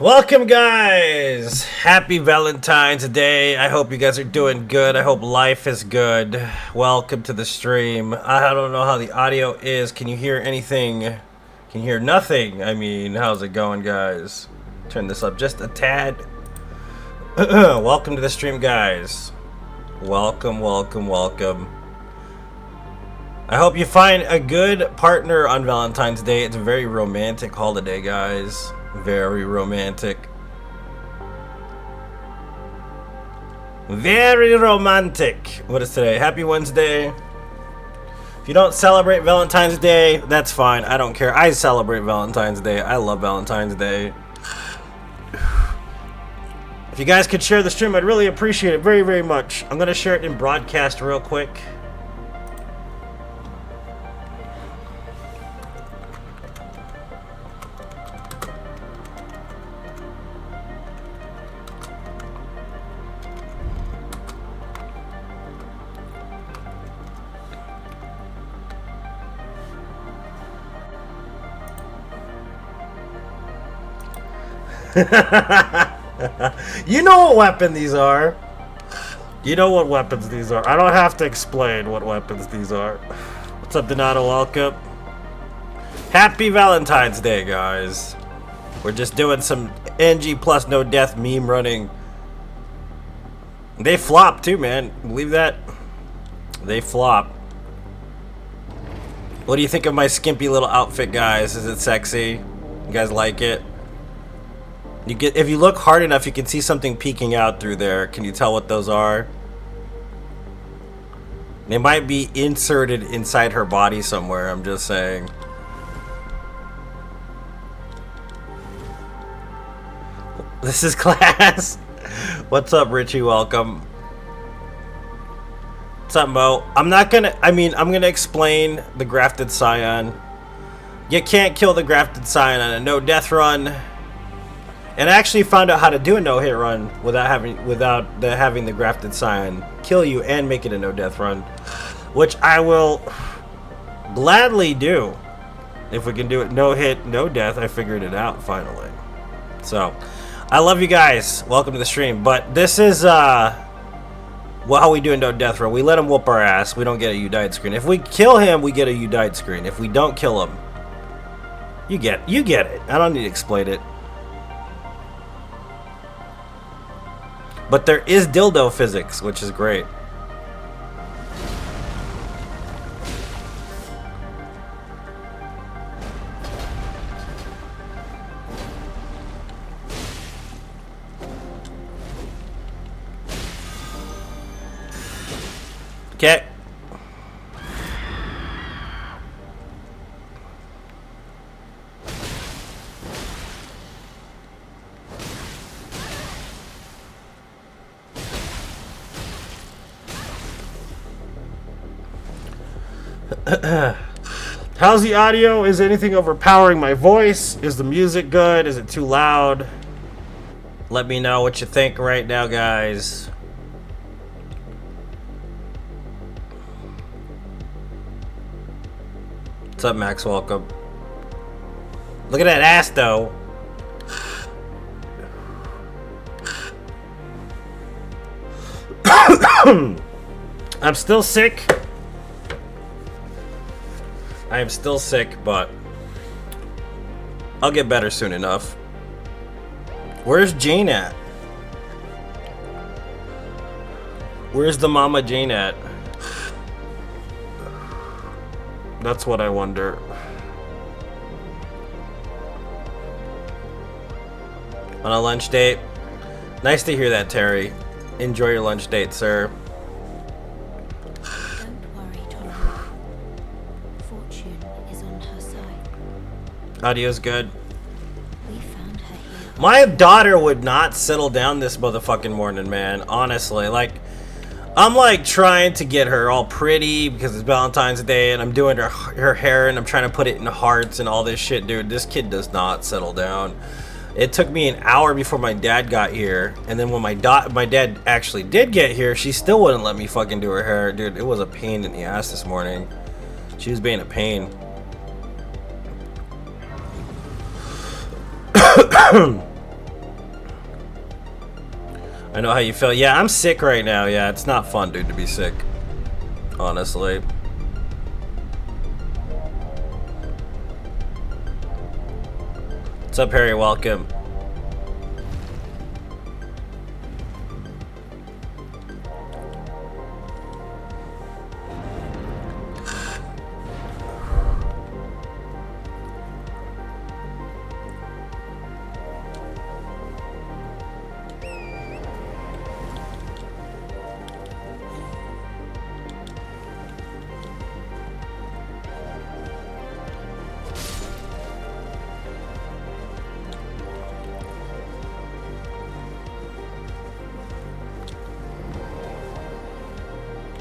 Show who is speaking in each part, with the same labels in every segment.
Speaker 1: Welcome, guys! Happy Valentines Day. I hope you guys are doing good. I hope life is good. Welcome to the stream. I don't know how the audio is. Can you hear anything? Can you hear nothing? I mean, how's it going, guys? Turn this up just a tad. Welcome to the stream, guys. Welcome, welcome, welcome. I hope you find a good partner on Valentine's Day. It's a very romantic holiday, guys. Very romantic. Very romantic. What is today? Happy Wednesday. If you don't celebrate Valentine's Day, that's fine. I don't care. I celebrate Valentine's Day. I love Valentine's Day. If you guys could share the stream, I'd really appreciate it very, very much. I'm going to share it in broadcast real quick. You know what weapon these are. You know what weapons these are. I don't have to explain what weapons these are. What's up, Donato? Welcome. Happy Valentine's Day, guys. We're just doing some NG plus no death meme running. They flop too, man. Believe that? They flop. What do you think of my skimpy little outfit, guys? Is it sexy? You guys like it? If you look hard enough, you can see something peeking out through there. Can you tell what those are? They might be inserted inside her body somewhere, I'm just saying. This is class. What's up, Richie? Welcome. What's up, Mo? I'm gonna explain the grafted scion. You can't kill the grafted scion on a no death run. And I actually found out how to do a no-hit run without having the grafted scion kill you and make it a no-death run, which I will gladly do. If we can do it no-hit, no-death, I figured it out finally. So, I love you guys. Welcome to the stream. But this is how we do a no-death run. We let him whoop our ass. We don't get a you died screen. If we kill him, we get a you died screen. If we don't kill him, you get it. I don't need to explain it. But there is dildo physics, which is great. Okay. How's the audio? Is anything overpowering my voice? Is the music good? Is it too loud? Let me know what you think right now, guys. What's up, Max? Welcome. Look at that ass, though. I'm still sick. I am still sick, but I'll get better soon enough. Where's Jane at? Where's the mama Jane at? That's what I wonder. On a lunch date? Nice to hear that, Terry. Enjoy your lunch date, sir. Audio's good.
Speaker 2: We found her here.
Speaker 1: My daughter would not settle down this motherfucking morning, man. Honestly, like, I'm like trying to get her all pretty because it's Valentine's Day, and I'm doing her hair, and I'm trying to put it in hearts and all this shit, dude. This kid does not settle down. It took me an hour before my dad got here, and then when my dad actually did get here, she still wouldn't let me fucking do her hair, dude. It was a pain in the ass this morning. She was being a pain. I know how you feel. Yeah, I'm sick right now. Yeah, it's not fun, dude, to be sick. Honestly. What's up, Harry? Welcome.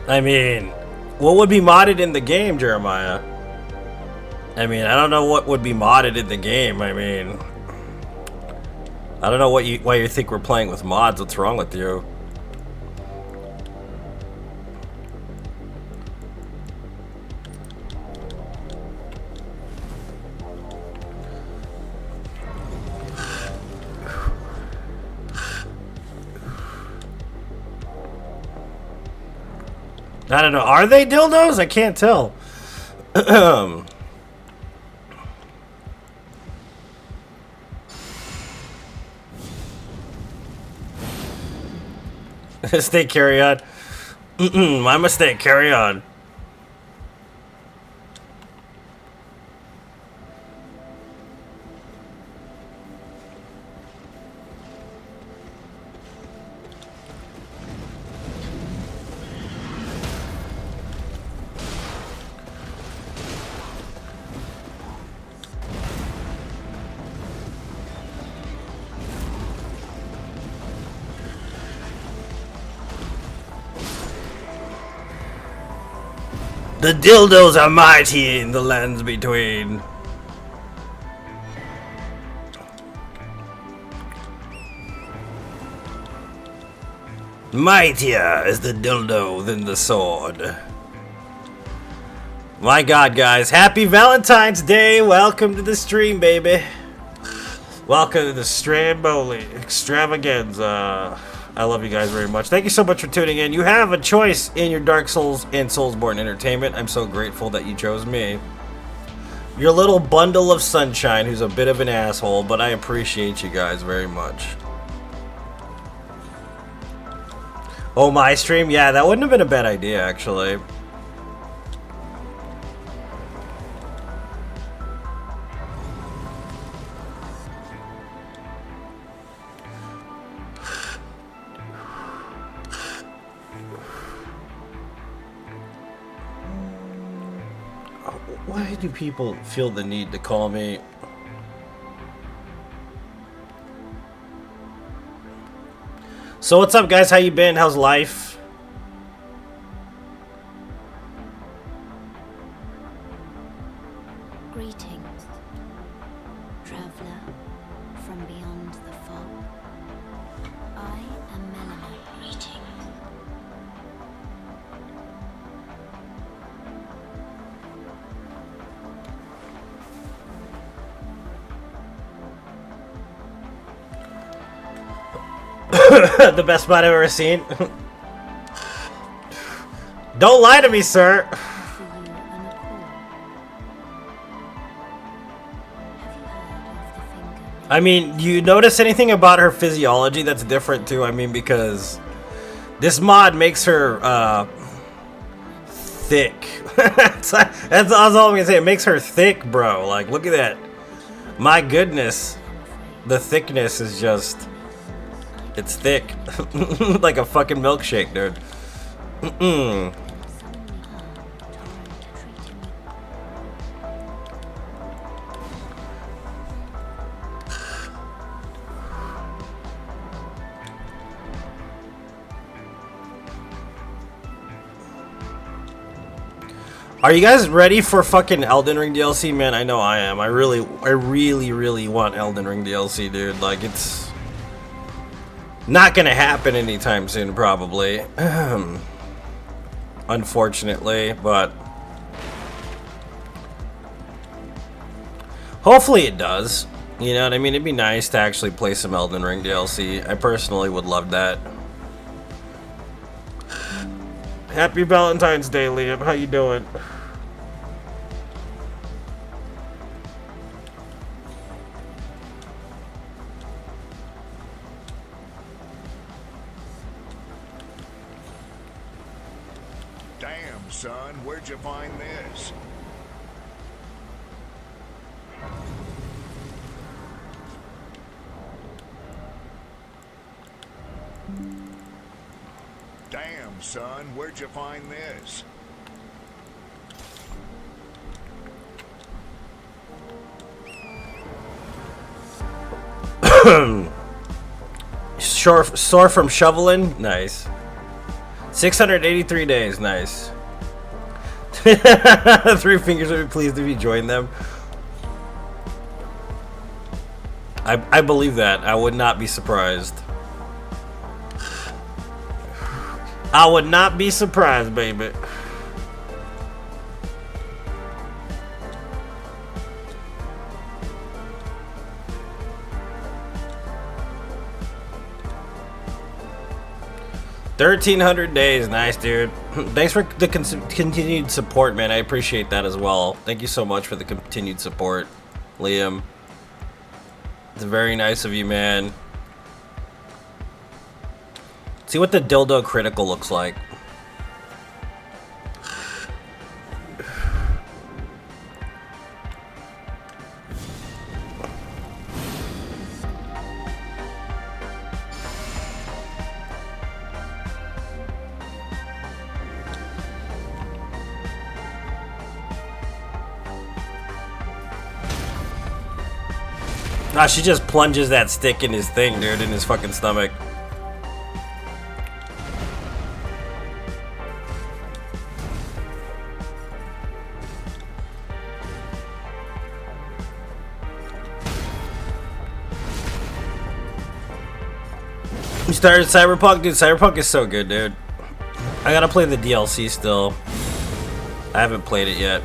Speaker 1: I mean, what would be modded in the game, Jeremiah? I mean, I don't know what would be modded in the game. I mean, I don't know why you think we're playing with mods. What's wrong with you? I don't know. Are they dildos? I can't tell. Mistake, carry on. My mistake, carry on. The dildos are mighty in the lands between. Mightier is the dildo than the sword. My God, guys. Happy Valentine's Day. Welcome to the stream, baby. Welcome to the Stramboli extravaganza. I love you guys very much. Thank you so much for tuning in. You have a choice in your Dark Souls and Soulsborne entertainment. I'm so grateful that you chose me. Your little bundle of sunshine who's a bit of an asshole, but I appreciate you guys very much. Oh, my stream? Yeah, that wouldn't have been a bad idea, actually. Why do people feel the need to call me? So what's up, guys? How you been? How's life?
Speaker 2: Greetings, traveler from beyond the fog. I am Melina. Greetings.
Speaker 1: The best mod I've ever seen. Don't lie to me, sir.
Speaker 2: For you and a call. Have you heard of the finger?
Speaker 1: I mean, you notice anything about her physiology that's different too? I mean, because this mod makes her thick. that's all I'm gonna say. It makes her thick, bro. Like, look at that. My goodness, the thickness is just. It's thick. Like a fucking milkshake, dude. Are you guys ready for fucking Elden Ring DLC? Man, I know I am. I really want Elden Ring DLC, dude. Like, it's not gonna happen anytime soon, probably. Unfortunately, but hopefully it does. You know what I mean? It'd be nice to actually play some Elden Ring DLC. I personally would love that. Happy Valentine's Day, Liam. How you doing?
Speaker 3: Damn, son, where'd you find this? Damn, son, where'd you find this?
Speaker 1: Sore from shoveling? Nice. 683 days, nice. 3 fingers would be pleased if you joined them. I believe that. I would not be surprised. I would not be surprised, baby. $1,300 days, nice, dude. Thanks for the continued support, man. I appreciate that as well. Thank you so much for the continued support, Liam. It's very nice of you, man. See what the dildo critical looks like. Nah, she just plunges that stick in his thing, dude, in his fucking stomach. You started Cyberpunk? Dude, Cyberpunk is so good, dude. I gotta play the DLC still. I haven't played it yet.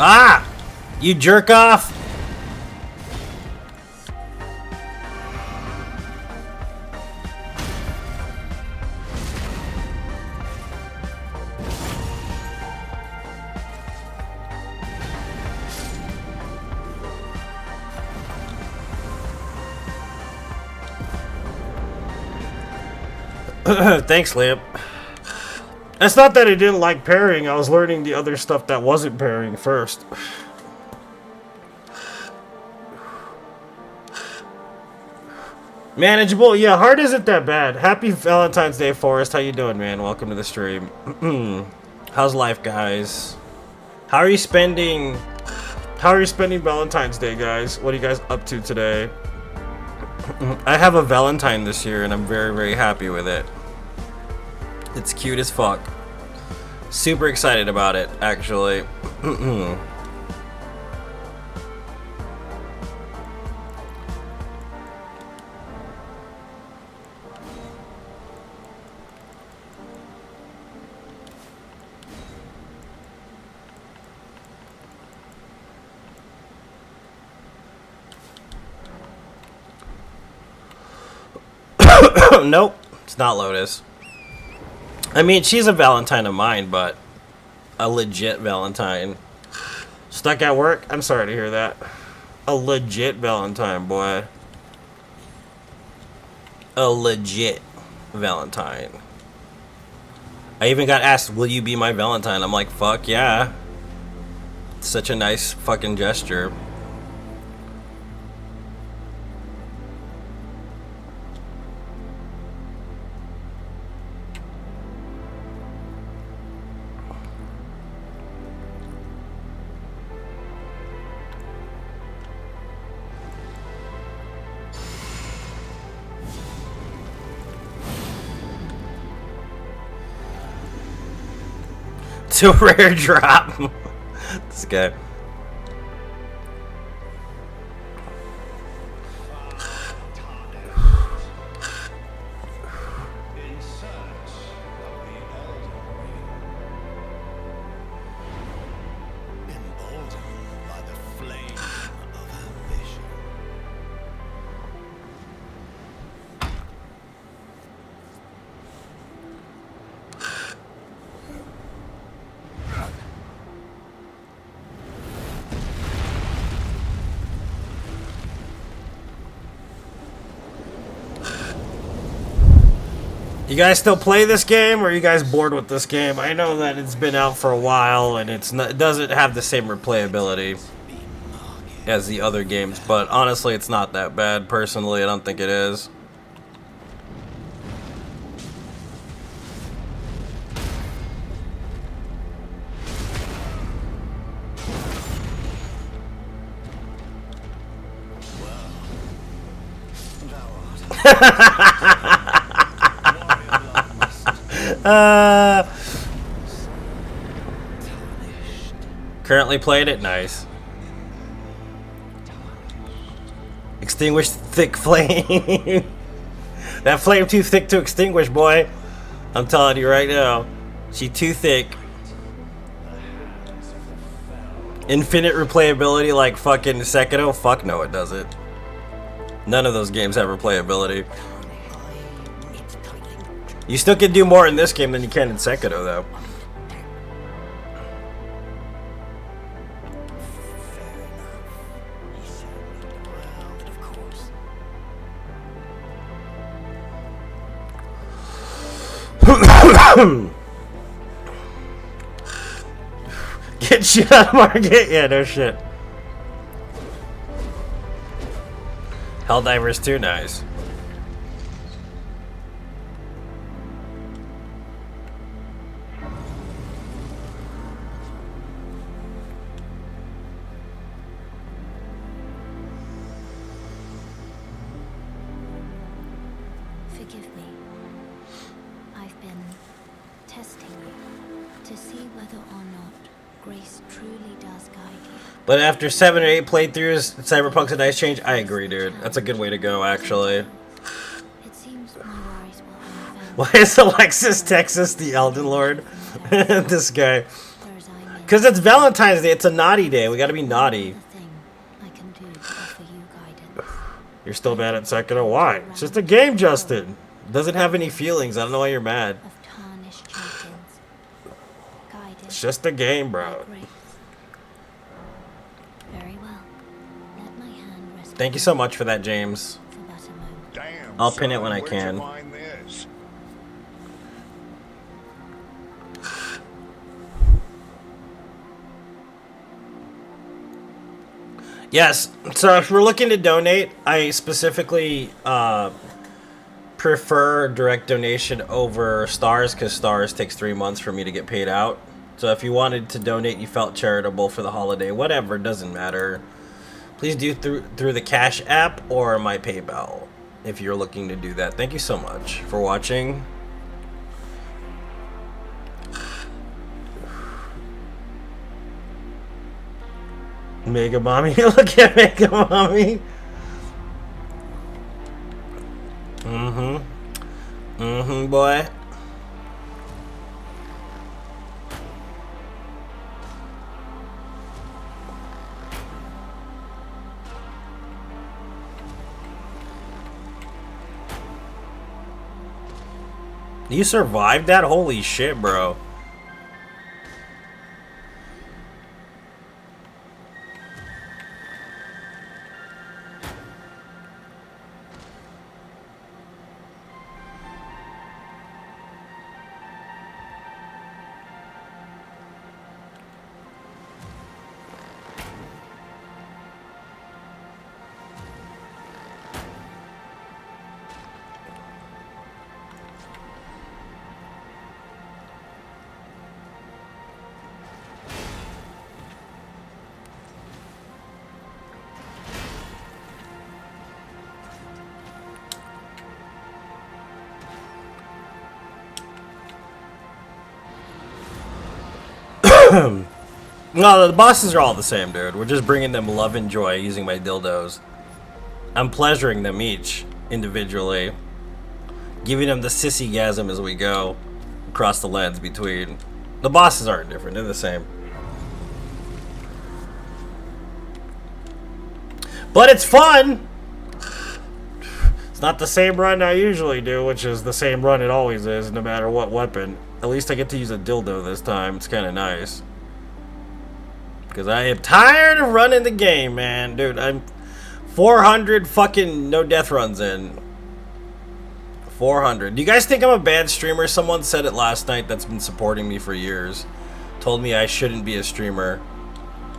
Speaker 1: Ah! You jerk off! Thanks, Lamp. It's not that I didn't like pairing, I was learning the other stuff that wasn't pairing first. Manageable? Yeah, hard isn't that bad. Happy Valentine's Day, Forrest. How you doing, man? Welcome to the stream. How's life, guys? How are you spending Valentine's Day, guys? What are you guys up to today? I have a Valentine this year, and I'm very, very happy with it. It's cute as fuck. Super excited about it, actually. Nope, it's not Lotus. I mean, she's a Valentine of mine, but a legit Valentine. Stuck at work? I'm sorry to hear that. A legit Valentine, boy. A legit Valentine. I even got asked, will you be my Valentine? I'm like, fuck yeah. It's such a nice fucking gesture. It's a rare drop. This guy.
Speaker 4: In search of the Elden ring. Emboldened by the flame of ambition.
Speaker 1: You guys still play this game, or are you guys bored with this game? I know that it's been out for a while, and it doesn't have the same replayability as the other games, but honestly, it's not that bad. Personally, I don't think it is. Currently playing it, nice. Extinguish thick flame. That flame too thick to extinguish, boy. I'm telling you right now. She too thick. Infinite replayability like fucking Sekiro? Fuck no, it doesn't. None of those games have replayability. You still can do more in this game than you can in Sekiro, though. Get shit out of market? Yeah, no shit. Helldivers 2, nice.
Speaker 2: Forgive me. I've been testing you to see whether or not grace truly does guide you.
Speaker 1: But after 7 or 8 playthroughs, Cyberpunk's a nice change. I agree, dude. That's a good way to go, actually.
Speaker 2: It seems my worries were unfounded.
Speaker 1: Why is Alexis Texas the Elden Lord? This guy.
Speaker 2: Whereas I may
Speaker 1: Because it's Valentine's Day. It's a naughty day. We gotta be naughty.
Speaker 2: the thing I can do to offer you guidance.
Speaker 1: You're still mad at Sekiro? Why? It's just a game, Justin. It doesn't have any feelings. I don't know why you're mad.
Speaker 2: Of tarnished champions, guided
Speaker 1: It's just a game,
Speaker 2: by
Speaker 1: bro.
Speaker 2: grace. Very well. Let my hand rest
Speaker 1: Thank you so much for that, James.
Speaker 2: for but a moment.
Speaker 3: Damn,
Speaker 1: I'll pin it
Speaker 3: son,
Speaker 1: when I
Speaker 3: where'd you
Speaker 1: can.
Speaker 3: find this?
Speaker 1: Yes. So if we're looking to donate, I specifically prefer direct donation over stars because stars takes 3 months for me to get paid out. So if you wanted to donate, you felt charitable for the holiday, whatever, doesn't matter. Please do through the Cash App or my PayPal if you're looking to do that. Thank you so much for watching. Mega Mommy, look at Mega Mommy. Boy. You survived that? Holy shit, bro. No, the bosses are all the same, dude. We're just bringing them love and joy using my dildos. I'm pleasuring them each individually, giving them the sissy-gasm as we go across the lands between. The bosses aren't different, they're the same. But it's fun! It's not the same run I usually do, which is the same run it always is, no matter what weapon. At least I get to use a dildo this time, it's kinda nice. Because I am tired of running the game, man. Dude, I'm 400 fucking no death runs in. 400. Do you guys think I'm a bad streamer? Someone said it last night that's been supporting me for years. Told me I shouldn't be a streamer,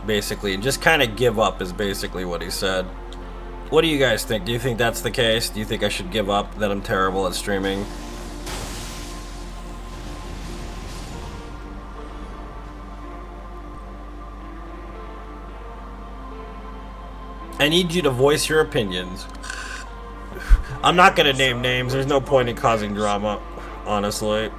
Speaker 1: basically. And just kind of give up is basically what he said. What do you guys think? Do you think that's the case? Do you think I should give up, that I'm terrible at streaming? I need you to voice your opinions. I'm not gonna name names. There's no point in causing drama, honestly.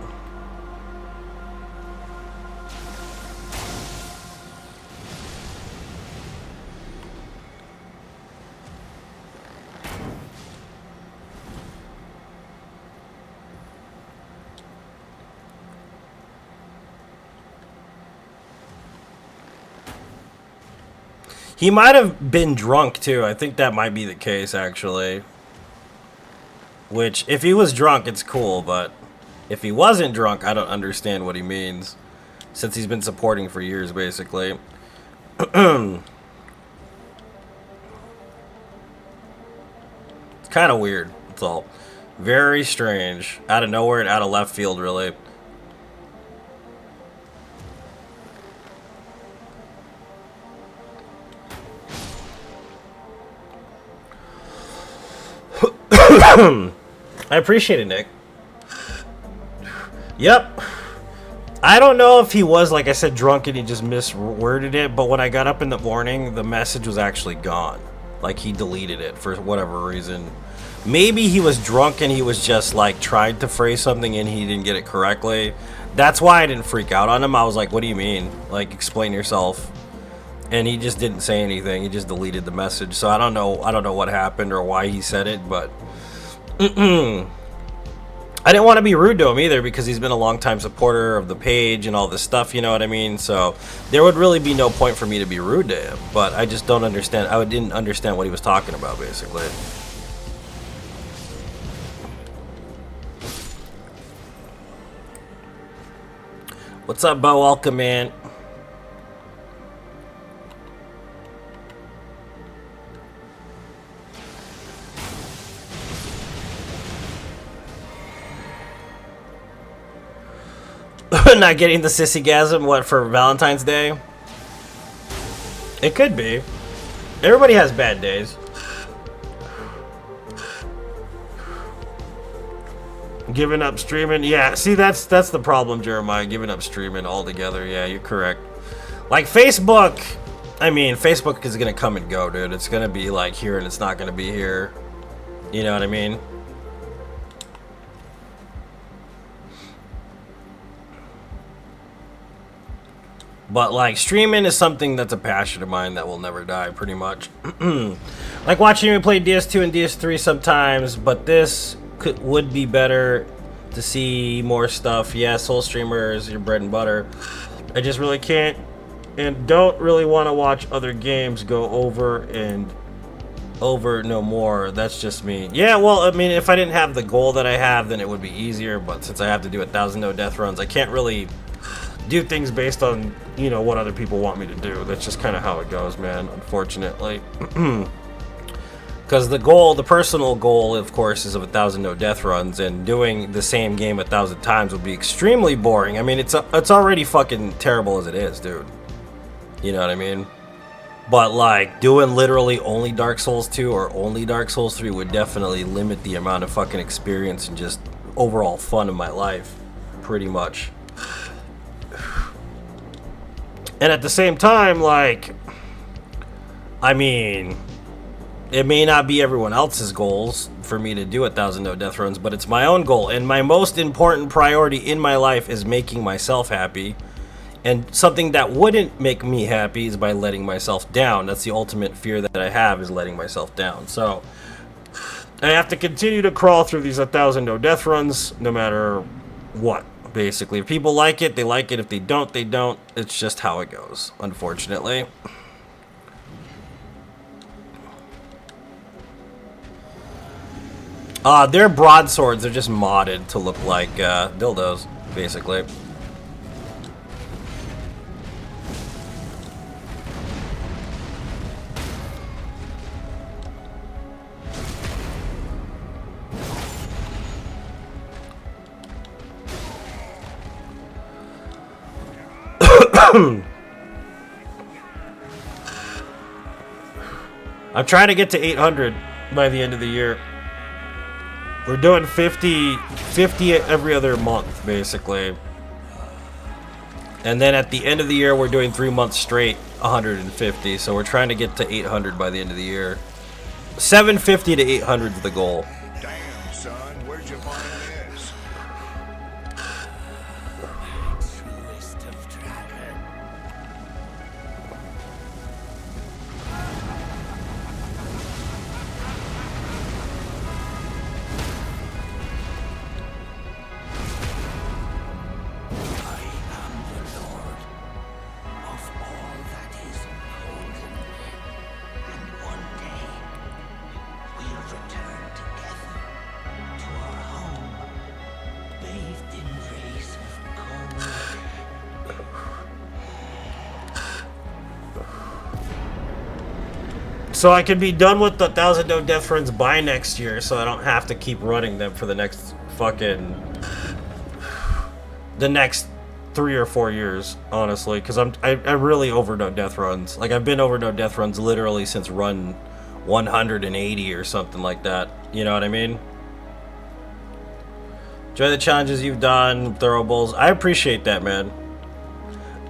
Speaker 1: He might have been drunk too. I think that might be the case, actually. Which, if he was drunk, it's cool, but if he wasn't drunk, I don't understand what he means. Since he's been supporting for years, basically. It's kind of weird, that's all. Very strange. Out of nowhere and out of left field, really. I appreciate it, Nick. Yep. I don't know if he was, like I said, drunk and he just misworded it, but when I got up in the morning, the message was actually gone. Like, he deleted it for whatever reason. Maybe he was drunk and he was just, like, tried to phrase something and he didn't get it correctly. That's why I didn't freak out on him. I was like, what do you mean? Like, explain yourself. And he just didn't say anything. He just deleted the message. So I don't know what happened or why he said it, but I didn't want to be rude to him either because he's been a long-time supporter of the page and all this stuff, you know what I mean? So there would really be no point for me to be rude to him, but I just don't understand. I didn't understand what he was talking about, basically. What's up, Bo? Welcome, man. Not getting the sissy-gasm, what, for Valentine's Day? It could be. Everybody has bad days. Giving up streaming? Yeah, see, that's the problem, Jeremiah. Giving up streaming altogether. Yeah, you're correct. Like, Facebook, I mean, Facebook is gonna come and go, dude. It's gonna be, like, here and it's not gonna be here. You know what I mean? But, like, streaming is something that's a passion of mine that will never die, pretty much. Like watching me play DS2 and DS3 sometimes, but this would be better to see more stuff. Yeah, Soul Streamers, your bread and butter. I just really can't and don't really want to watch other games go over and over no more. That's just me. Yeah, well, I mean, if I didn't have the goal that I have, then it would be easier, but since I have to do 1,000 no death runs, I can't really do things based on, you know, what other people want me to do. That's just kind of how it goes, man, unfortunately. Because the goal, the personal goal, of course, is of 1,000 no death runs, and doing the same game 1,000 times would be extremely boring. I mean, it's already fucking terrible as it is, dude. You know what I mean? But, like, doing literally only Dark Souls 2 or only Dark Souls 3 would definitely limit the amount of fucking experience and just overall fun in my life, pretty much. And at the same time, like, I mean, it may not be everyone else's goals for me to do 1,000 no death runs, but it's my own goal. And my most important priority in my life is making myself happy. And something that wouldn't make me happy is by letting myself down. That's the ultimate fear that I have, is letting myself down. So I have to continue to crawl through these 1,000 no death runs, no matter what, basically. If people like it, they like it. If they don't, they don't. It's just how it goes, unfortunately. Their broadswords are just modded to look like dildos, basically. I'm trying to get to 800 by the end of the year. We're doing 50 every other month, basically. And then at the end of the year, we're doing 3 months straight, 150. So we're trying to get to 800 by the end of the year. 750 to 800 is the goal.
Speaker 3: Damn, son, where'd you find this?
Speaker 1: So I can be done with the 1,000 no death runs by next year, so I don't have to keep running them for the next fucking... the next 3 or 4 years, honestly, because I really over no death runs. Like, I've been over no death runs literally since run 180 or something like that. You know what I mean? Enjoy the challenges you've done, throwables. I appreciate that, man.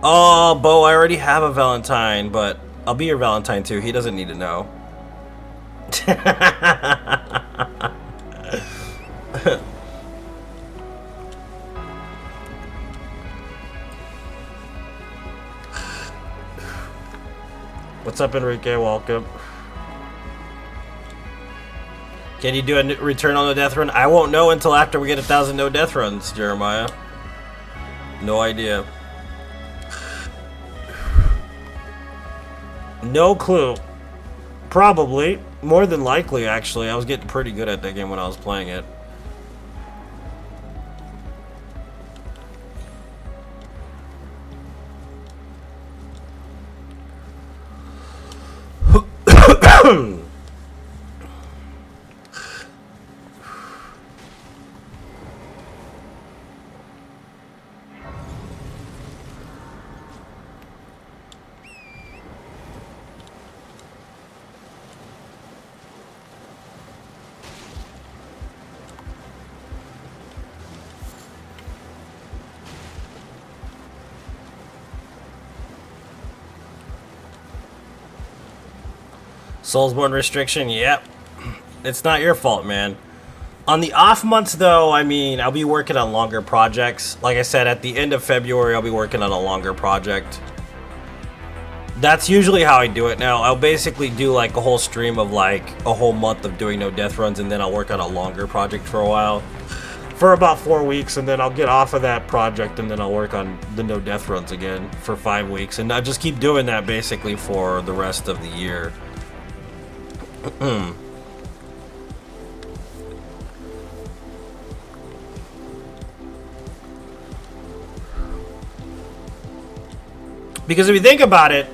Speaker 1: Oh, Bo, I already have a Valentine, but I'll be your Valentine too. He doesn't need to know. What's up, Enrique? Welcome. Can you do a return on the death run? I won't know until after we get 1,000 no death runs, Jeremiah. No idea. No clue. Probably. More than likely, actually. I was getting pretty good at that game when I was playing it. Soulsborne restriction, yep. It's not your fault, man. On the off months, though, I mean, I'll be working on longer projects. Like I said, at the end of February, I'll be working on a longer project. That's usually how I do it now. I'll basically do like a whole stream of like a whole month of doing no death runs, and then I'll work on a longer project for a while. For about 4 weeks, and then I'll get off of that project, and then I'll work on the no death runs again for 5 weeks. And I'll just keep doing that basically for the rest of the year. Because if you think about it,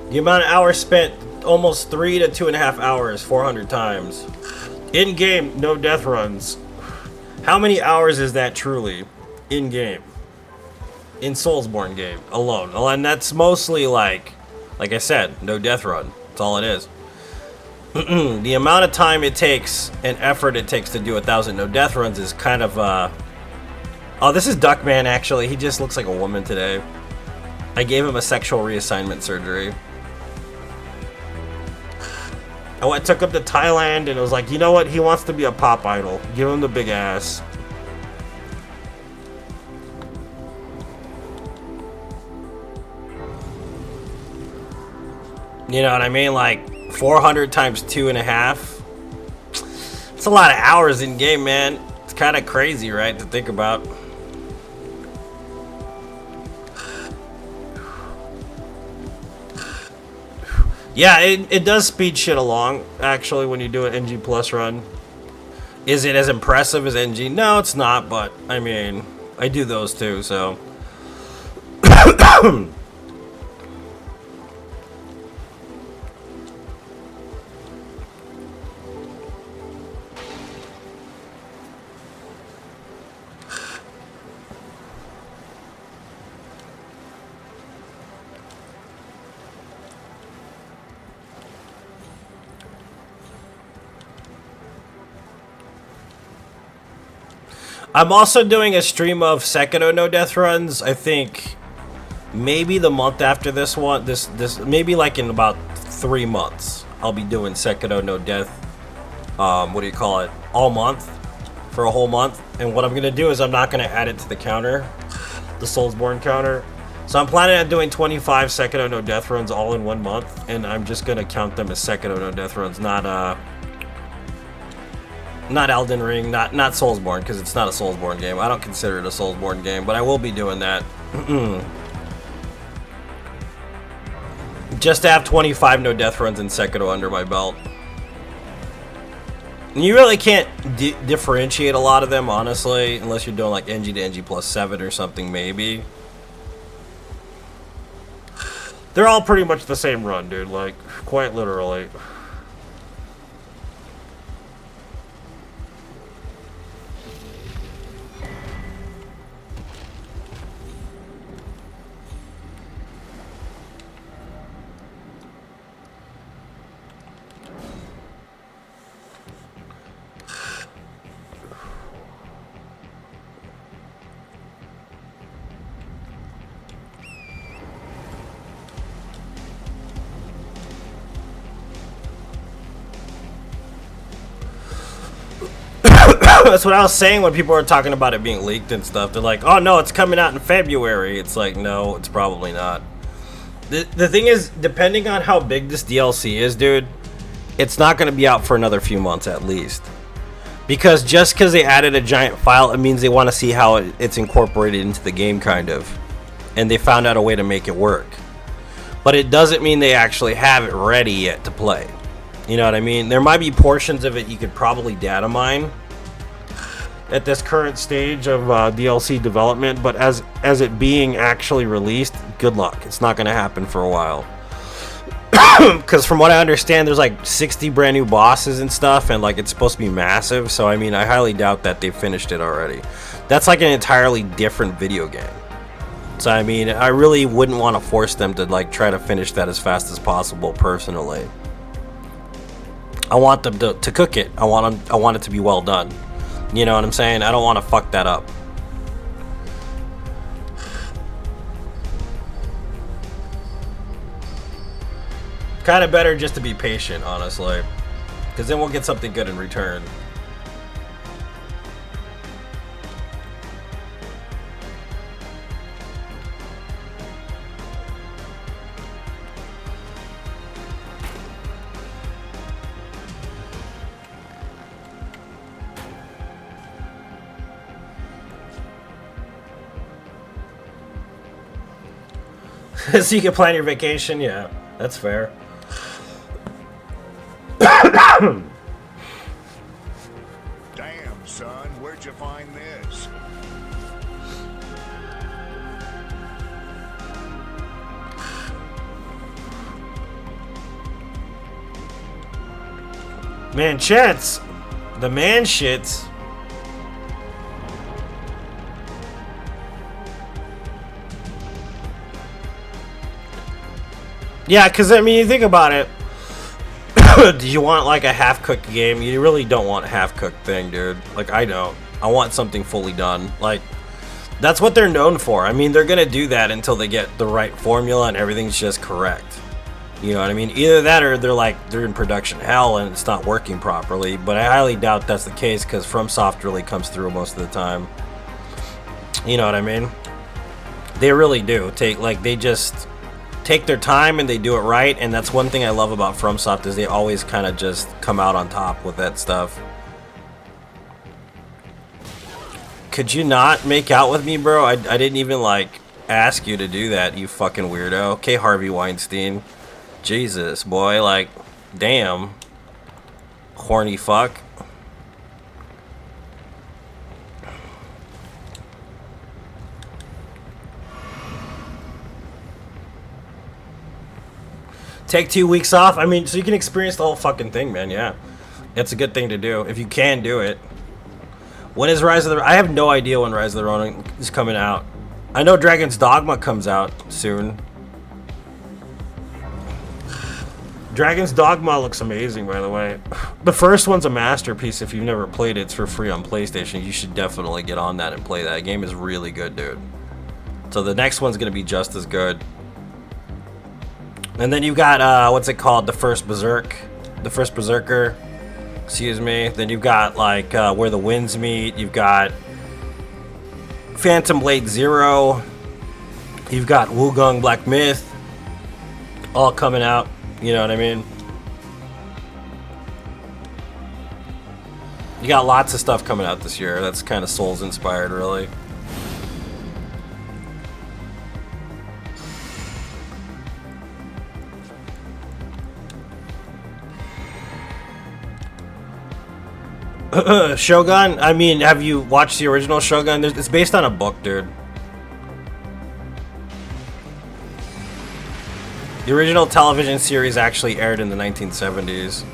Speaker 1: the amount of hours spent, almost 3 to 2.5 hours, 400 times. In-game, no death runs. How many hours is that truly? In-game. In Soulsborne game, alone. And that's mostly like I said, no death run. That's all it is. The amount of time it takes and effort it takes to do 1,000 no death runs is kind of, Oh, this is Duckman, actually. He just looks like a woman today. I gave him a sexual reassignment surgery. I took him to Thailand, and it was like, you know what? He wants to be a pop idol. Give him the big ass. You know what I mean? Like 400 times 2.5. It's a lot of hours in game, man. It's kind of crazy, right, to think about. Yeah, it does speed shit along, actually, when you do an NG Plus run. Is it as impressive as NG? No, it's not, but, I mean, I do those too, so. I'm also doing a stream of Sekiro no death runs. I think maybe the month after this one, this maybe like in about 3 months, I'll be doing Sekiro no death. What do you call it? All month, for a whole month. And what I'm gonna do is I'm not gonna add it to the counter, the Soulsborne counter. So I'm planning on doing 25 Sekiro no death runs all in 1 month, and I'm just gonna count them as Sekiro no death runs, not Elden Ring, not Soulsborne, because it's not a Soulsborne game. I don't consider it a Soulsborne game, but I will be doing that. Just to have 25 no death runs in Sekiro under my belt. And you really can't differentiate a lot of them, honestly, unless you're doing like NG to NG plus 7 or something, maybe. They're all pretty much the same run, dude, like, quite literally. That's what I was saying when people were talking about it being leaked and stuff. They're like, oh no, it's coming out in February. It's like, no, it's probably not. The thing is, depending on how big this DLC is, dude, it's not going to be out for another few months at least. Because just because they added a giant file, it means they want to see how it's incorporated into the game, kind of. And they found out a way to make it work. But it doesn't mean they actually have it ready yet to play. You know what I mean? There might be portions of it you could probably data mine at this current stage of DLC development, but as it being actually released, good luck. It's not going to happen for a while. Because from what I understand, there's like 60 brand new bosses and stuff, and like it's supposed to be massive, so I mean, I highly doubt that they've finished it already. That's like an entirely different video game. So I mean, I really wouldn't want to force them to like try to finish that as fast as possible, personally. I want them to cook it. I want it to be well done. You know what I'm saying? I don't want to fuck that up. Kind of better just to be patient, honestly. Because then we'll get something good in return. So you can plan your vacation? Yeah, that's fair.
Speaker 3: Damn, son, where'd you find this?
Speaker 1: Manchettes. The man shits. Yeah, because, I mean, you think about it. Do you want, like, a half-cooked game? You really don't want a half-cooked thing, dude. Like, I don't. I want something fully done. Like, that's what they're known for. I mean, they're going to do that until they get the right formula and everything's just correct. You know what I mean? Either that or they're in production hell and it's not working properly. But I highly doubt that's the case because FromSoft really comes through most of the time. You know what I mean? They really do. They just... take their time and they do it right, and that's one thing I love about FromSoft is they always kind of just come out on top with that stuff. Could you not make out with me, bro? I didn't even, like, ask you to do that, you fucking weirdo. Okay, Harvey Weinstein. Jesus, boy, like, damn. Horny fuck. Take 2 weeks off? I mean, so you can experience the whole fucking thing, man, yeah. It's a good thing to do, if you can do it. When is Rise of the... I have no idea when Rise of the Ronin is coming out. I know Dragon's Dogma comes out soon. Dragon's Dogma looks amazing, by the way. The first one's a masterpiece. If you've never played it, it's for free on PlayStation. You should definitely get on that and play that. The game is really good, dude. So the next one's going to be just as good. And then you got, what's it called? The First Berserker. Excuse me. Then you've got, like, Where the Winds Meet. You've got Phantom Blade Zero. You've got Wukong Black Myth. All coming out. You know what I mean? You got lots of stuff coming out this year. That's kind of Souls inspired, really. Shogun? I mean, have you watched the original Shogun? It's based on a book, dude. The original television series actually aired in the 1970s.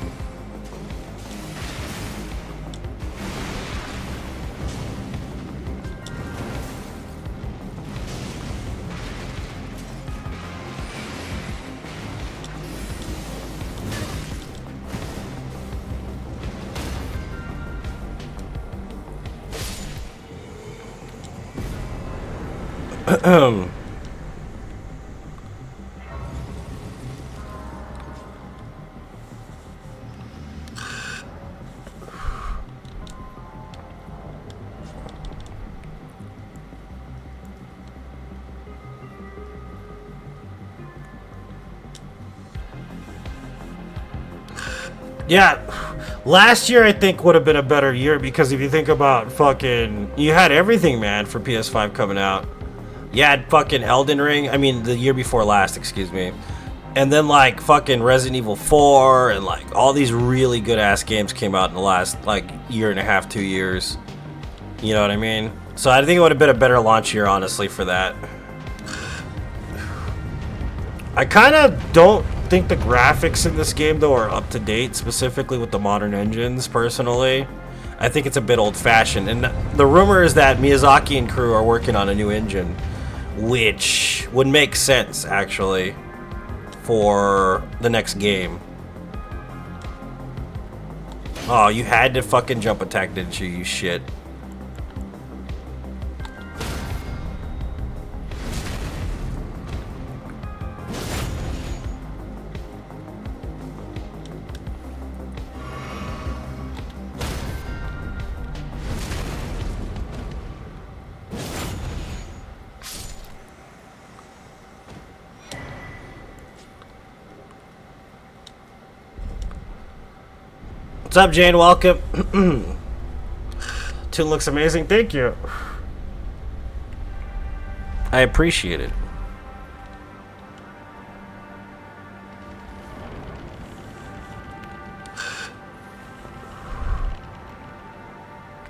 Speaker 1: Yeah, last year I think would have been a better year because if you think about fucking, you had everything, man, for PS5 coming out. You had fucking Elden Ring, I mean the year before last, excuse me. And then like fucking Resident Evil 4 and like all these really good ass games came out in the last like year and a half, 2 years. You know what I mean? So I think it would have been a better launch year, honestly, for that. I kind of don't think the graphics in this game though are up to date, specifically with the modern engines, personally. I think it's a bit old-fashioned, and the rumor is that Miyazaki and crew are working on a new engine, which would make sense actually for the next game. Oh, you had to fucking jump attack, didn't you, you shit? What's up, Jane? Welcome. Tune looks amazing. Thank you. I appreciate it.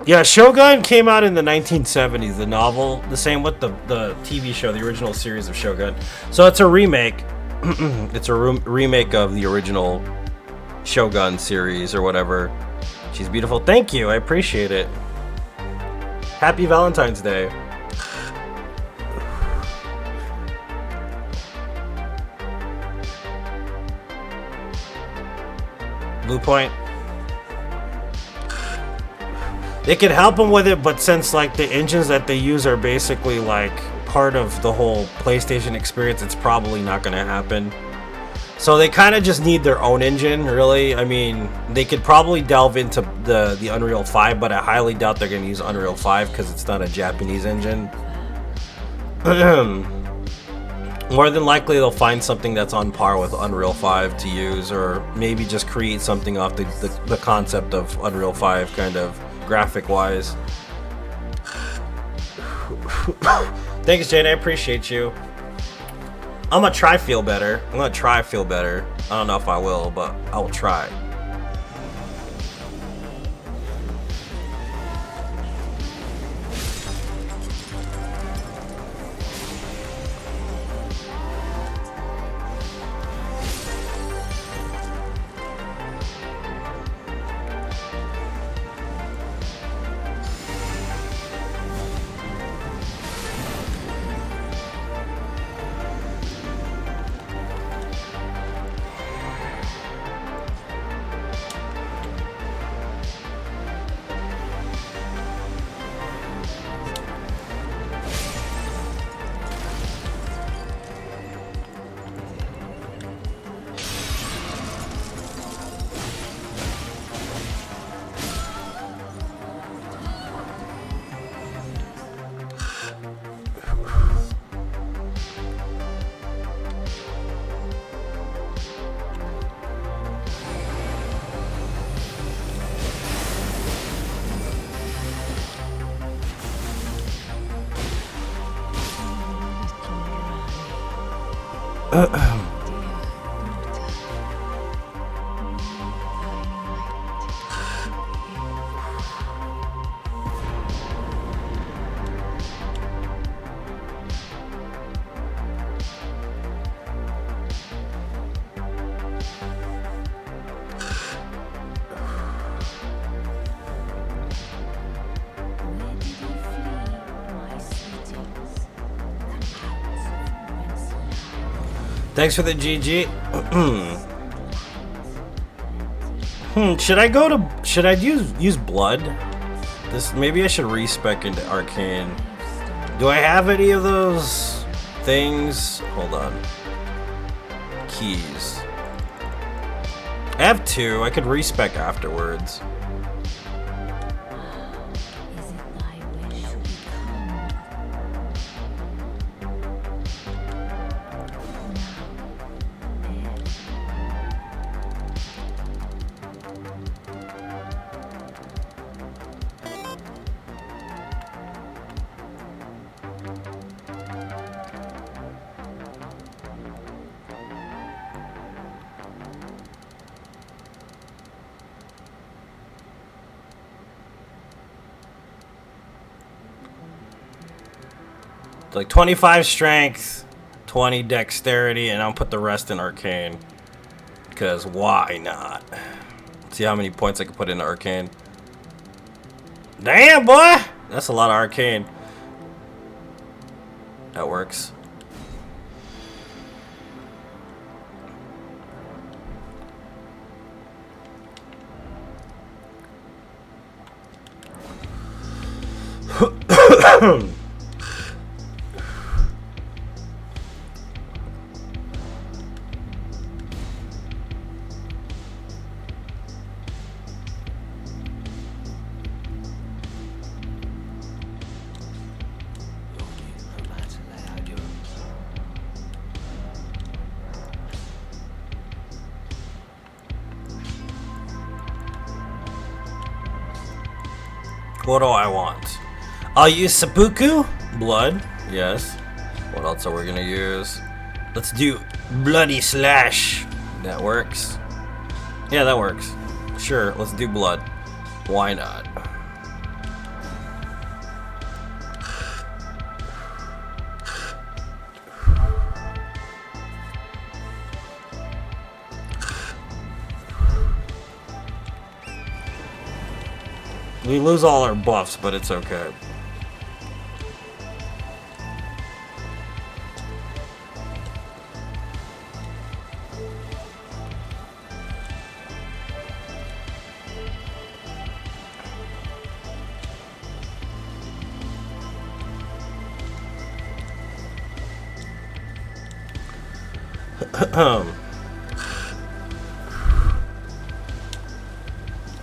Speaker 1: Yeah, Shogun came out in the 1970s, the novel. The same with the TV show, the original series of Shogun. So it's a remake. It's a remake of the original Shogun series or whatever. She's beautiful. Thank you. I appreciate it. Happy Valentine's Day. Blue Point. They could help them with it, but since like the engines that they use are basically like part of the whole PlayStation experience, it's probably not going to happen. So they kind of just need their own engine, really. I mean, they could probably delve into the Unreal 5, but I highly doubt they're going to use Unreal 5 because it's not a Japanese engine. More than likely, they'll find something that's on par with Unreal 5 to use, or maybe just create something off the concept of Unreal 5, kind of graphic-wise. Thanks, Jade. I appreciate you. I'm gonna try feel better. I don't know if I will, but I will try. Thanks for the GG. Should I use blood? Maybe I should respec into arcane. Do I have any of those things? Hold on. Keys. I have 2. I could respec afterwards. Like 25 strength, 20 dexterity, and I'll put the rest in arcane. Because why not? See how many points I can put into arcane. Damn, boy! That's a lot of arcane. That works. What do I want? I'll use seppuku, blood, yes. What else are we gonna use? Let's do bloody slash. That works. Yeah, that works. Sure, let's do blood. Why not? We lose all our buffs, but it's okay.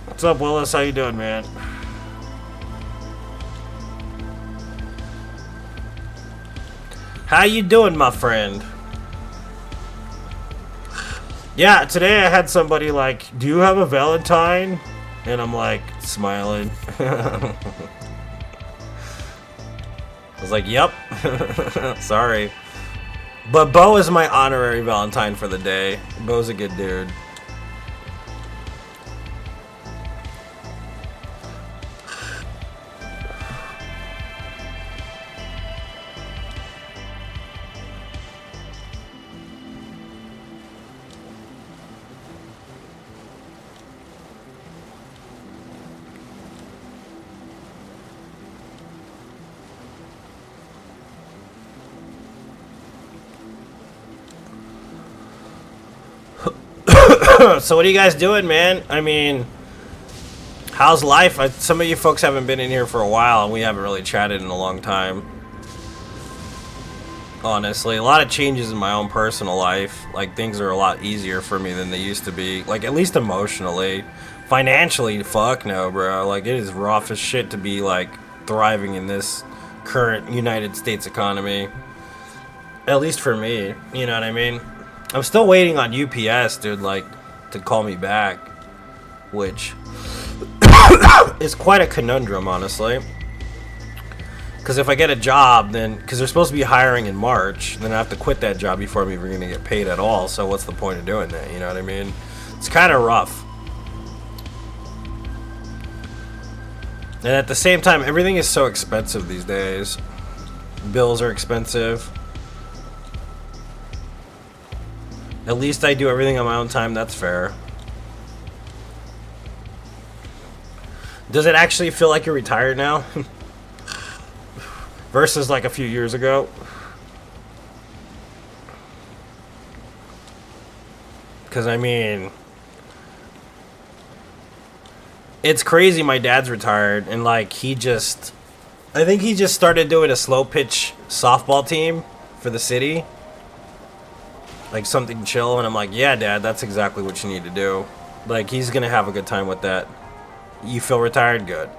Speaker 1: What's up, Willis? How you doing, man? How you doing, my friend? Yeah, today I had somebody like, do you have a Valentine? And I'm like, smiling. I was like, yep. Sorry. But Bo is my honorary Valentine for the day. Bo's a good dude. So what are you guys doing, man? I mean, how's life? Some of you folks haven't been in here for a while, and we haven't really chatted in a long time. Honestly, a lot of changes in my own personal life. Like, things are a lot easier for me than they used to be. Like, at least emotionally. Financially, fuck no, bro. Like, it is rough as shit to be, like, thriving in this current United States economy. At least for me, you know what I mean? I'm still waiting on UPS, dude, like, to call me back, which is quite a conundrum, honestly. Because if I get a job, then, because they're supposed to be hiring in March, then I have to quit that job before I'm even going to get paid at all, so what's the point of doing that, you know what I mean? It's kind of rough. And at the same time, everything is so expensive these days. Bills are expensive. At least I do everything on my own time, that's fair. Does it actually feel like you're retired now? Versus like a few years ago? Because I mean, it's crazy. My dad's retired, and like I think he just started doing a slow pitch softball team for the city. Like something chill, and I'm like, yeah, Dad, that's exactly what you need to do. Like, he's gonna have a good time with that. You feel retired? Good.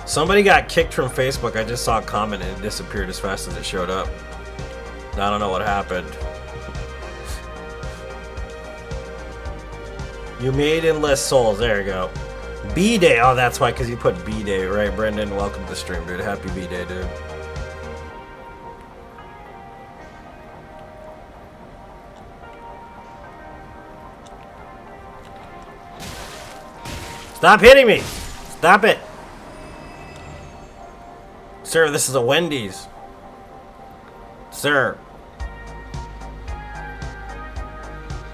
Speaker 1: Somebody got kicked from Facebook. I just saw a comment and it disappeared as fast as it showed up. I don't know what happened. You made endless souls. There you go. B-Day. Oh, that's why, because you put B-Day, right, Brendan? Welcome to the stream, dude. Happy B-Day, dude. Stop hitting me! Stop it! Sir, this is a Wendy's. Sir.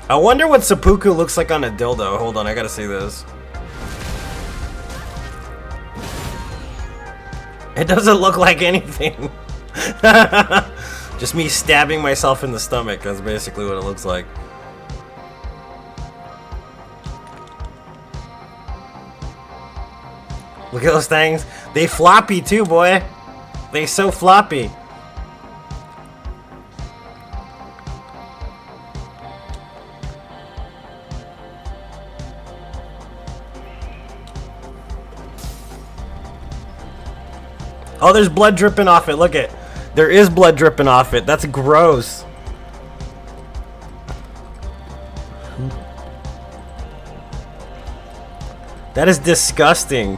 Speaker 1: I wonder what seppuku looks like on a dildo. Hold on, I gotta see this. It doesn't look like anything. Just me stabbing myself in the stomach. That's basically what it looks like. Look at those things. They floppy too, boy. They so floppy. Oh, there's blood dripping off it. Look it. There is blood dripping off it. That's gross. That is disgusting.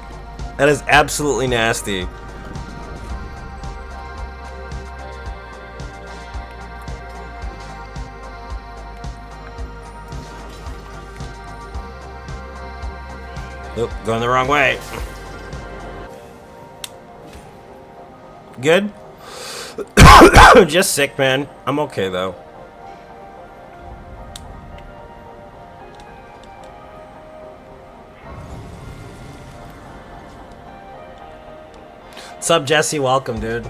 Speaker 1: That is absolutely nasty. Oop, going the wrong way. Good? Just sick, man. I'm okay, though. What's up, Jesse? Welcome, dude.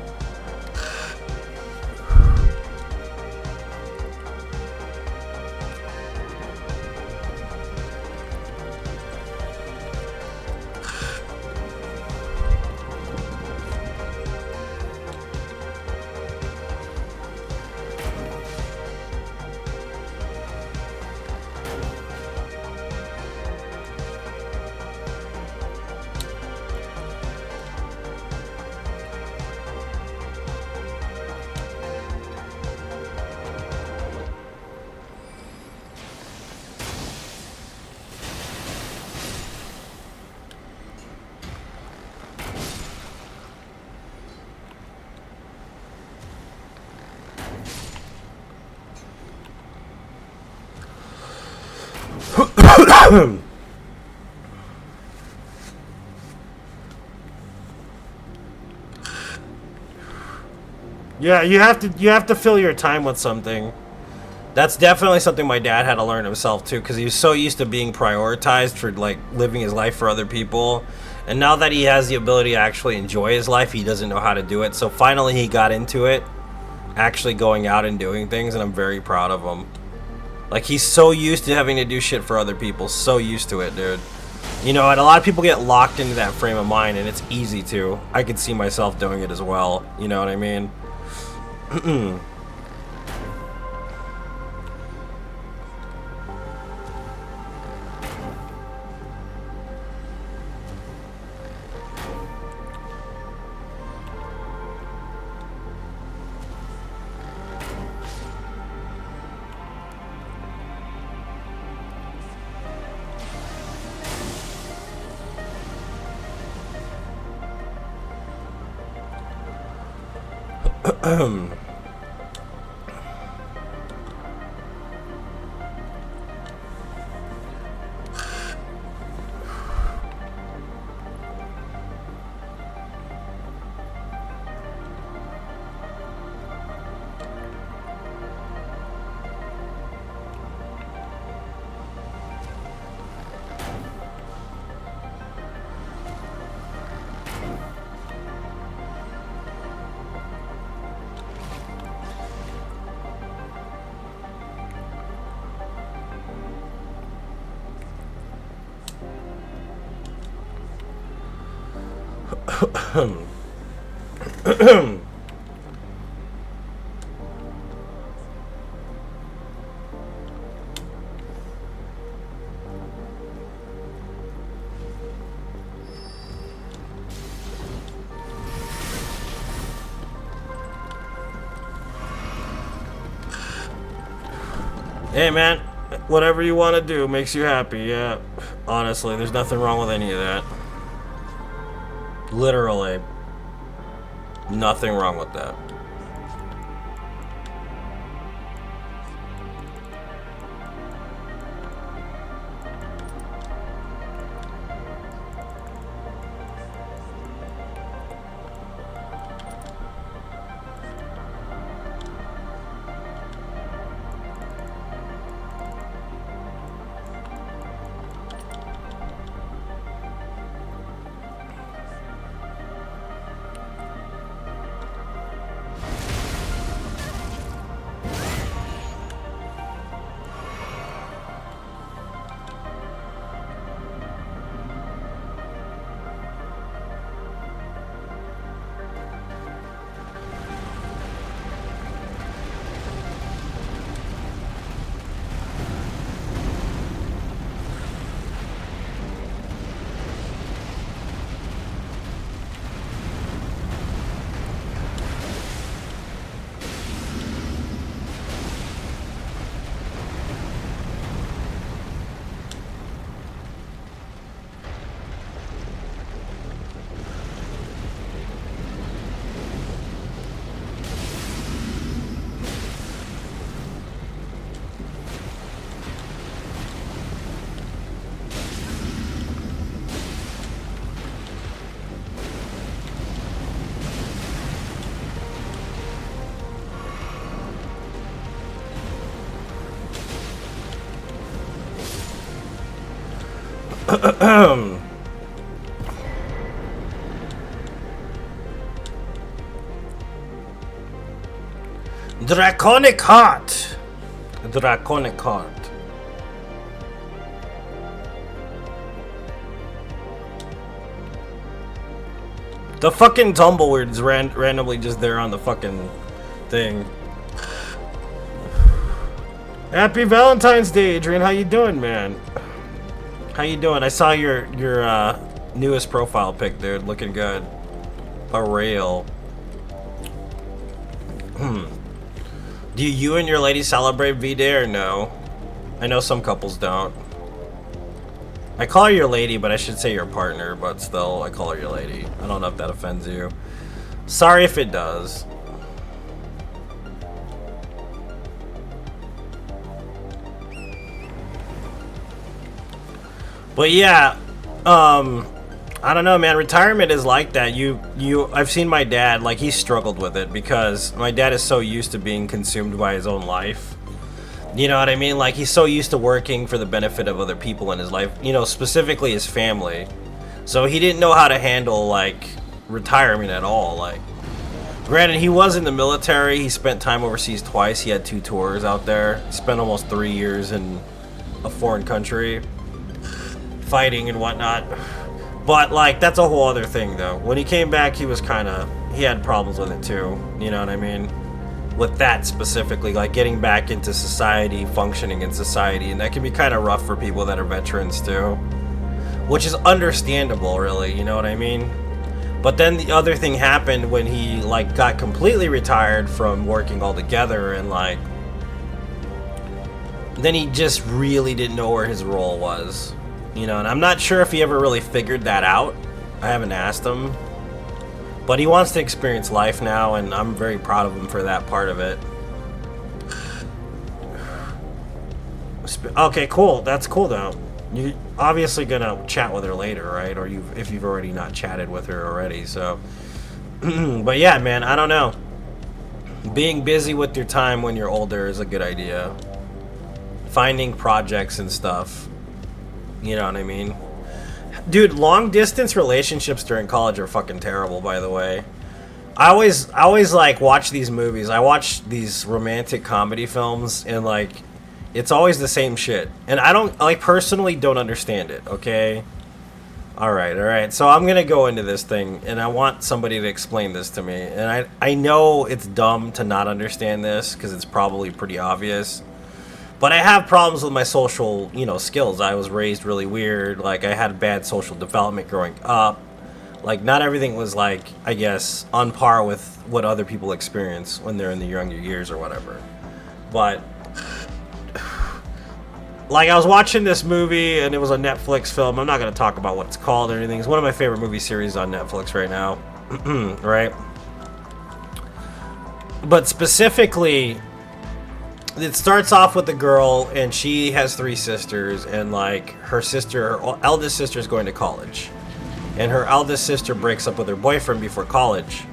Speaker 1: Yeah, you have to fill your time with something. That's definitely something my dad had to learn himself too, because he was so used to being prioritized for like living his life for other people, and now that he has the ability to actually enjoy his life, he doesn't know how to do it. So finally, he got into it, actually going out and doing things, and I'm very proud of him. Like, he's so used to having to do shit for other people, so used to it, dude. You know, and a lot of people get locked into that frame of mind, and it's easy to. I could see myself doing it as well. You know what I mean? Hey man, whatever you want to do makes you happy, yeah. Honestly, there's nothing wrong with any of that. Literally. Nothing wrong with that. Draconic Heart. Draconic Heart. The fucking tumbleweed's randomly just there on the fucking thing. Happy Valentine's Day, Adrian. How you doing, man? How you doing? I saw your newest profile pic, dude. Looking good. A rail. Do you and your lady celebrate V-Day or no? I know some couples don't. I call her your lady, but I should say your partner, but still, I call her your lady. I don't know if that offends you. Sorry if it does. But yeah, I don't know, man. Retirement is like that. I've seen my dad, like, he struggled with it because my dad is so used to being consumed by his own life. You know what I mean? Like, he's so used to working for the benefit of other people in his life, you know, specifically his family. So he didn't know how to handle, like, retirement at all. Like, granted, he was in the military. He spent time overseas twice. He had 2 tours out there. He spent almost 3 years in a foreign country fighting and whatnot. But, like, that's a whole other thing, though. When he came back, he had problems with it, too. You know what I mean? With that specifically, like, getting back into society, functioning in society. And that can be kind of rough for people that are veterans, too. Which is understandable, really, you know what I mean? But then the other thing happened when he, like, got completely retired from working altogether, and, like, then he just really didn't know where his role was. You know, and I'm not sure if he ever really figured that out. I haven't asked him. But he wants to experience life now, and I'm very proud of him for that part of it. Okay, cool. That's cool, though. You're obviously gonna chat with her later, right? Or if you've already not chatted with her already, so... But yeah, man, I don't know. Being busy with your time when you're older is a good idea. Finding projects and stuff. You know what I mean? Dude, long distance relationships during college are fucking terrible, by the way. I always like watch these movies. I watch these romantic comedy films, and like it's always the same shit. And I don't, like, personally don't understand it, okay? Alright. So I'm gonna go into this thing, and I want somebody to explain this to me. And I know it's dumb to not understand this, because it's probably pretty obvious. But I have problems with my social, you know, skills. I was raised really weird. Like, I had bad social development growing up. Like, not everything was, like, I guess, on par with what other people experience when they're in the younger years or whatever. But, like, I was watching this movie, and it was a Netflix film. I'm not going to talk about what it's called or anything. It's one of my favorite movie series on Netflix right now. Right? But specifically... It starts off with a girl, and she has 3 sisters, and like her eldest sister is going to college, and her eldest sister breaks up with her boyfriend before college,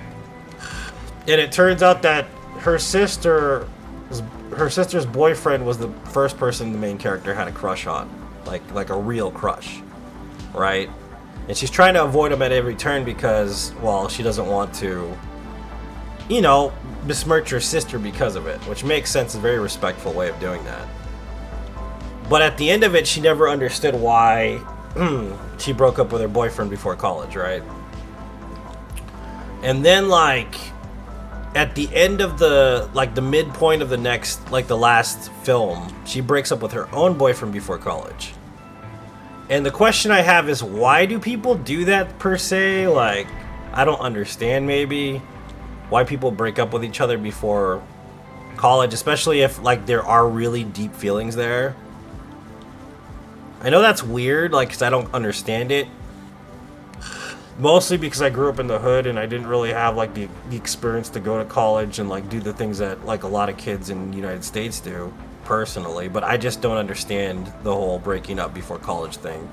Speaker 1: and it turns out that her sister's boyfriend was the first person the main character had a crush on, like a real crush, right? And she's trying to avoid him at every turn because, well, she doesn't want to, you know, besmirch your sister because of it, which makes sense. A very respectful way of doing that. But at the end of it, she never understood why she broke up with her boyfriend before college, right? And then, like, at the end of the midpoint of the next, like, the last film, she breaks up with her own boyfriend before college. And the question I have is, why do people do that, per se? Like, I don't understand, maybe, why people break up with each other before college, especially if, like, there are really deep feelings there. I know that's weird, like, because I don't understand it. Mostly because I grew up in the hood and I didn't really have, like, the experience to go to college and, like, do the things that, like, a lot of kids in the United States do, personally. But I just don't understand the whole breaking up before college thing.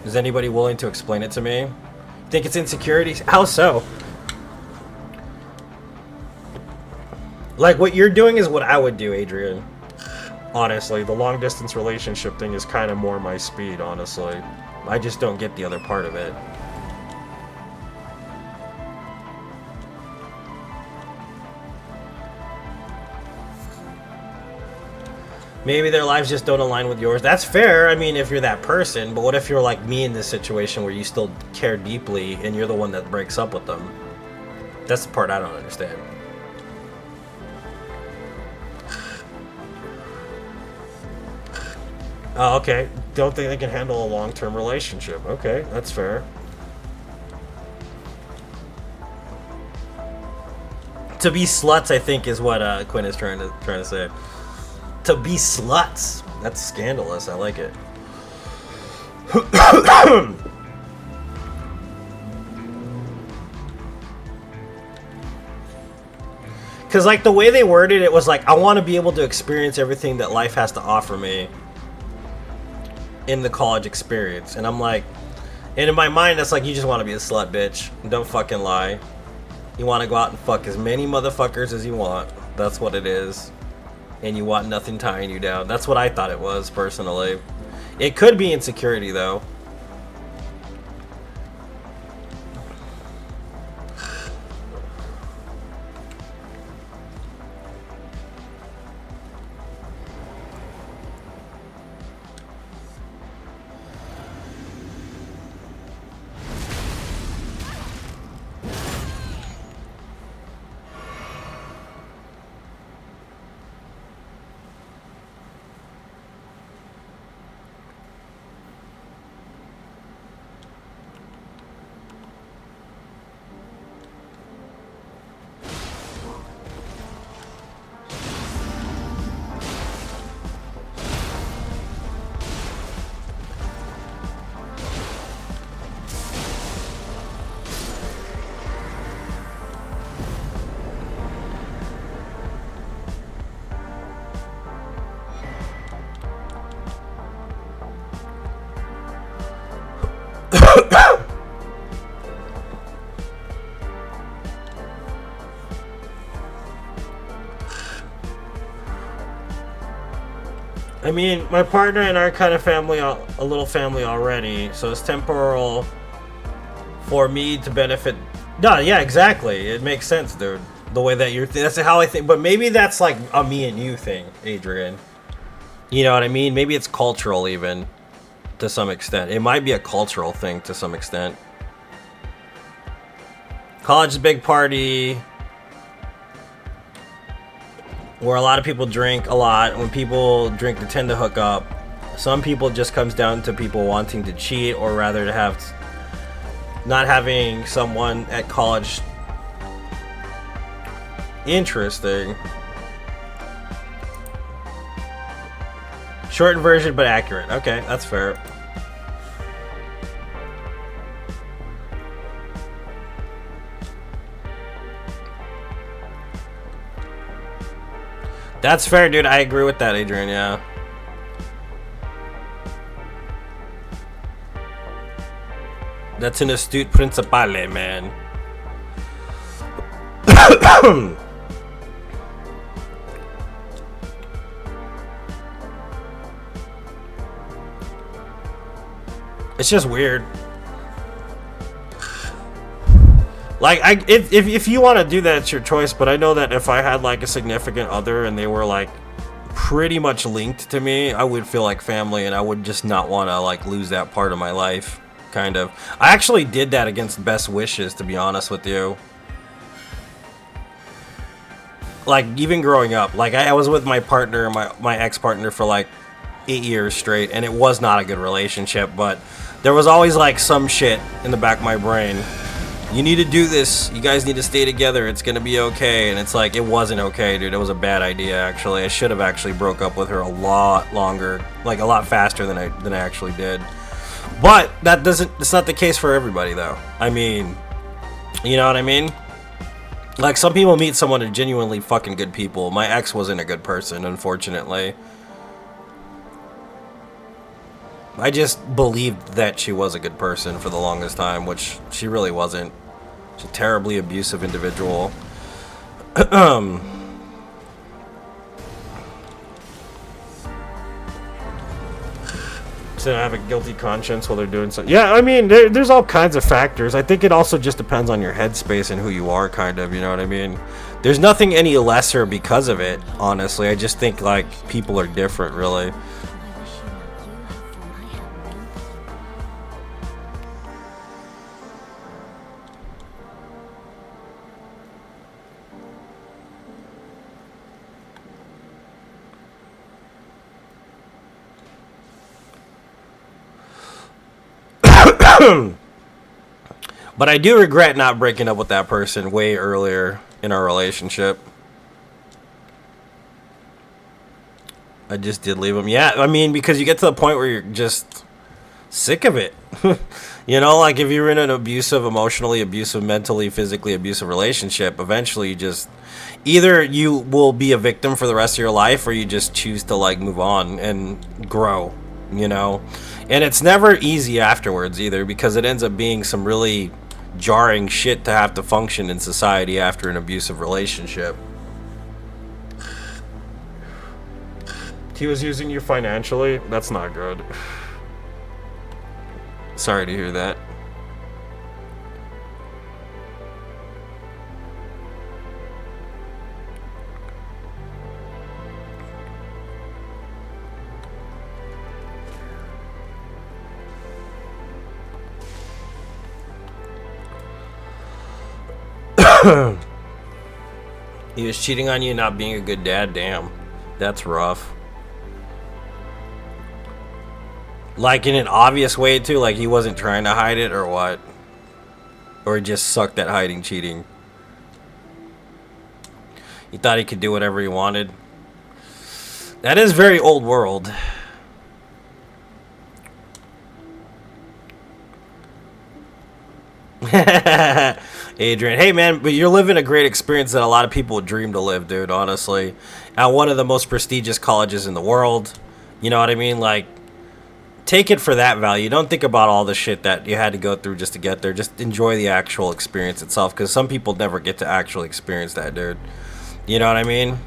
Speaker 1: Is anybody willing to explain it to me? Think it's insecurities? How so? Like, what you're doing is what I would do, Adrian. Honestly, the long distance relationship thing is kind of more my speed, honestly. I just don't get the other part of it. Maybe their lives just don't align with yours. That's fair, I mean, if you're that person. But what if you're like me in this situation where you still care deeply and you're the one that breaks up with them? That's the part I don't understand. Oh, okay. Don't think they can handle a long-term relationship. Okay, that's fair. To be sluts, I think, is what Quinn is trying to say. To be sluts. That's scandalous. I like it. Because, like, the way they worded it was like, I want to be able to experience everything that life has to offer me. in the college experience. And I'm like, and in my mind, that's like, you just want to be a slut, bitch. Don't fucking lie. You want to go out and fuck as many motherfuckers as you want. That's what it is. And you want nothing tying you down. That's what I thought it was, personally. It could be insecurity, though. I mean, my partner and I are kind of family, a little family already, so it's temporal for me to benefit. No, yeah, exactly. It makes sense, dude. The way that you're, that's how I think. But maybe that's like a me and you thing, Adrian. You know what I mean? Maybe it's cultural, even to some extent. It might be a cultural thing to some extent. College is a big party where a lot of people drink a lot. When people drink, they tend to hook up. Some people just comes down to people wanting to cheat, or rather to have not having someone at college. Interesting. Shortened version, but accurate. Okay, that's fair. That's fair, dude. I agree with that, Adrian. Yeah. That's an astute principale, man. It's just weird. Like, if you want to do that, it's your choice. But I know that if I had like a significant other and they were like pretty much linked to me, I would feel like family, and I would just not want to like lose that part of my life. Kind of. I actually did that against best wishes, to be honest with you. Like, even growing up, like I was with my partner, my ex-partner, for like 8 years straight, and it was not a good relationship, but there was always like some shit in the back of my brain. You need to do this. You guys need to stay together. It's gonna be okay. And it's like, it wasn't okay, dude. It was a bad idea, actually. I should have actually broke up with her a lot longer, like a lot faster than I actually did. But that doesn't. It's not the case for everybody, though. I mean, you know what I mean? Like, some people meet someone who are genuinely fucking good people. My ex wasn't a good person, unfortunately. I just believed that she was a good person for the longest time, which she really wasn't. She's a terribly abusive individual. To have a guilty conscience while they're doing something. Yeah, I mean, there's all kinds of factors. I think it also just depends on your headspace and who you are, kind of, you know what I mean? There's nothing any lesser because of it, honestly. I just think, like, people are different, really. But I do regret not breaking up with that person way earlier in our relationship. I just did leave him. Yeah, I mean, because you get to the point where you're just sick of it. You know, like if you're in an abusive, emotionally abusive, mentally, physically abusive relationship, eventually you just, either you will be a victim for the rest of your life, or you just choose to like move on and grow, you know? And it's never easy afterwards either, because it ends up being some really jarring shit to have to function in society after an abusive relationship. He was using you financially? That's not good. Sorry to hear that. He was cheating on you, not being a good dad. Damn, that's rough. Like in an obvious way too, like he wasn't trying to hide it or what? Or he just sucked at hiding cheating. He thought he could do whatever he wanted. That is very old world. Adrian, hey man, but you're living a great experience that a lot of people would dream to live, dude, honestly. At one of the most prestigious colleges in the world. You know what I mean? Like, take it for that value. Don't think about all the shit that you had to go through just to get there. Just enjoy the actual experience itself, because some people never get to actually experience that, dude. You know what I mean?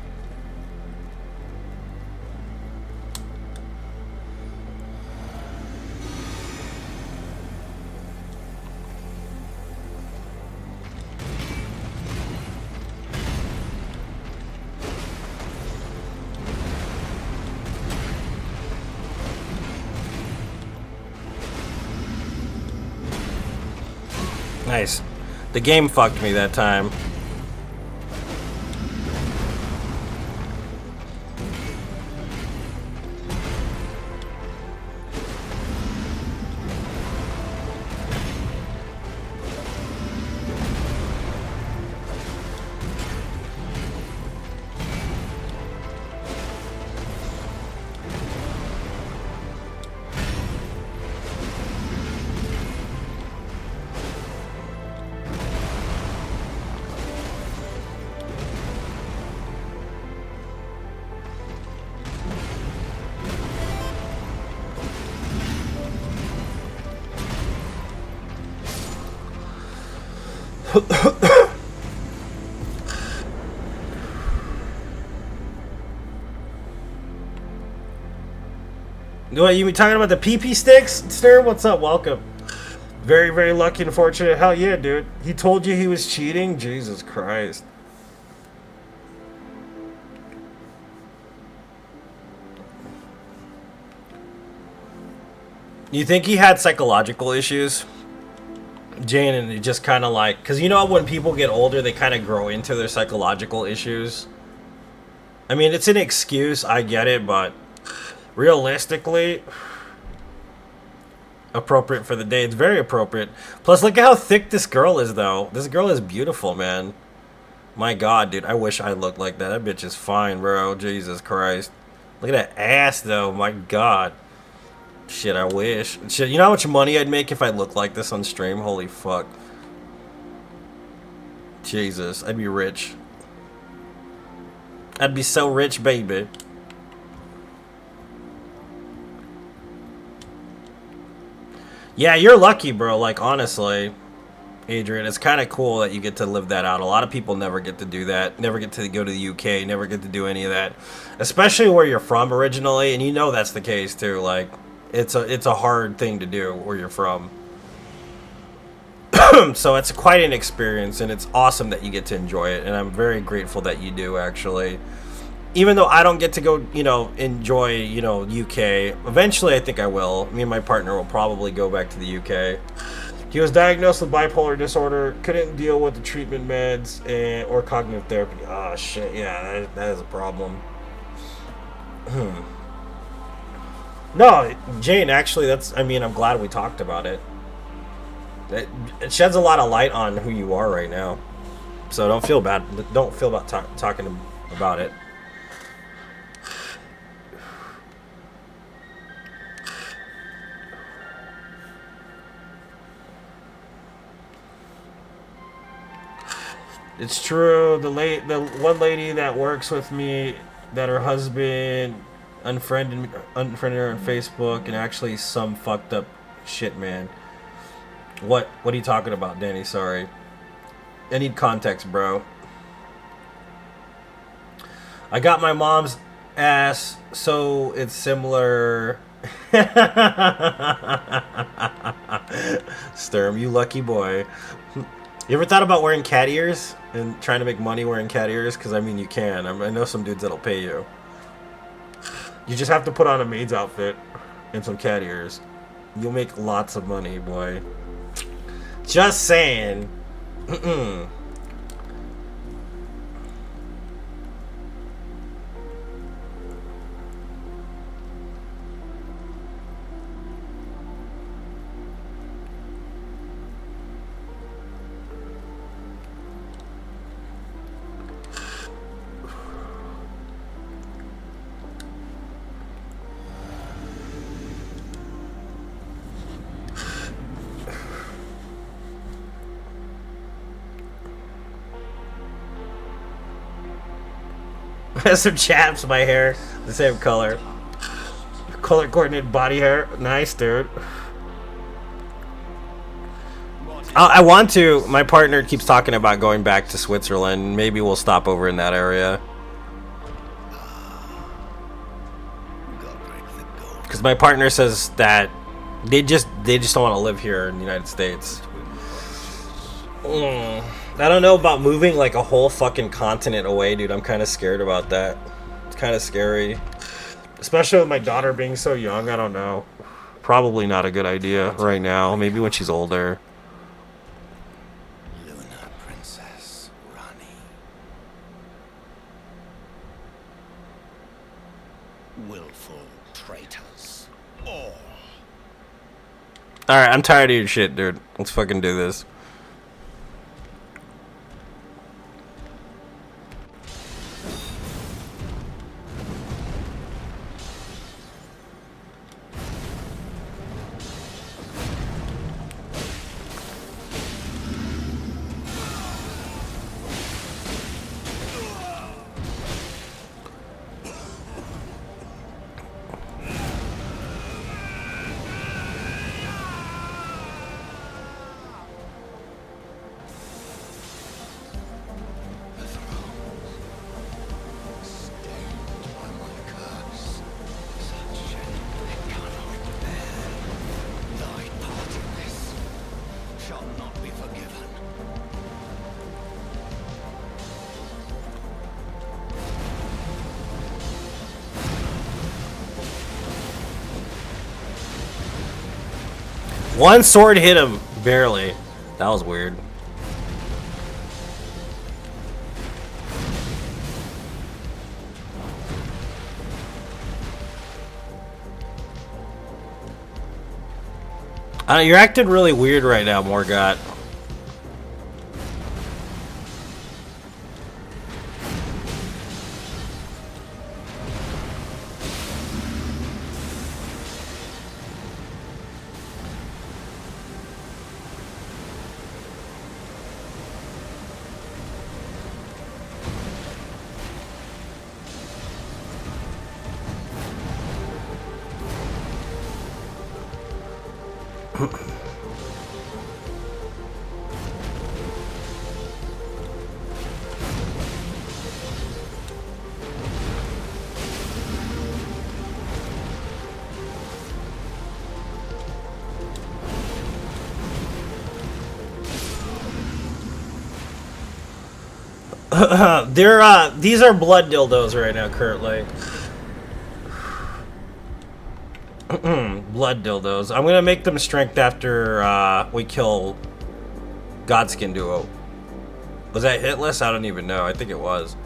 Speaker 1: Nice. The game fucked me that time. What, you talking about the PP sticks? Stir, what's up? Welcome. Very, very lucky and fortunate. Hell yeah, dude. He told you he was cheating? Jesus Christ. You think he had psychological issues? Jane, and it just kind of like... Because you know when people get older, they kind of grow into their psychological issues? I mean, it's an excuse, I get it, but... realistically, appropriate for the day. It's very appropriate. Plus, look at how thick this girl is, though. This girl is beautiful, man. My God, dude. I wish I looked like that. That bitch is fine, bro. Jesus Christ. Look at that ass, though. My God. Shit, I wish. Shit, you know how much money I'd make if I looked like this on stream? Holy fuck. Jesus, I'd be rich. I'd be so rich, baby. Yeah, you're lucky, bro. Like, honestly, Adrian, it's kind of cool that you get to live that out. A lot of people never get to do that. Never get to go to the UK. Never get to do any of that. Especially where you're from originally. And you know that's the case, too. Like, it's a hard thing to do where you're from. So it's quite an experience. And it's awesome that you get to enjoy it. And I'm very grateful that you do, actually. Even though I don't get to go, you know, enjoy, you know, UK. Eventually, I think I will. Me and my partner will probably go back to the UK. He was diagnosed with bipolar disorder. Couldn't deal with the treatment meds or cognitive therapy. Oh, shit. Yeah, that is a problem. No, Jane, actually, that's... I mean, I'm glad we talked about it. It sheds a lot of light on who you are right now. So don't feel bad. Don't feel about talking about it. It's true. The one lady that works with me, that her husband unfriended her on Facebook, and actually some fucked up shit, man. What are you talking about, Danny? Sorry. I need context, bro. I got my mom's ass, so it's similar. Sturm, you lucky boy. You ever thought about wearing cat ears and trying to make money wearing cat ears? Because, I mean, you can. I know some dudes that'll pay you. You just have to put on a maid's outfit and some cat ears. You'll make lots of money, boy. Just saying. Some chaps, my hair, the same color. Color coordinated body hair. Nice, dude. I want to. My partner keeps talking about going back to Switzerland. Maybe we'll stop over in that area. Because my partner says that they just don't want to live here in the United States. I don't know about moving like a whole fucking continent away, dude. I'm kind of scared about that. It's kind of scary. Especially with my daughter being so young, I don't know. Probably not a good idea right now. Maybe when she's older.
Speaker 4: Luna Princess Rani. Willful traitors. All.
Speaker 1: Alright, I'm tired of your shit, dude. Let's fucking do this. One sword hit him, barely. That was weird. You're acting really weird right now, Morgott. These are blood dildos right now, currently. Blood dildos. I'm gonna make them strength after we kill Godskin Duo. Was that hitless? I don't even know. I think it was.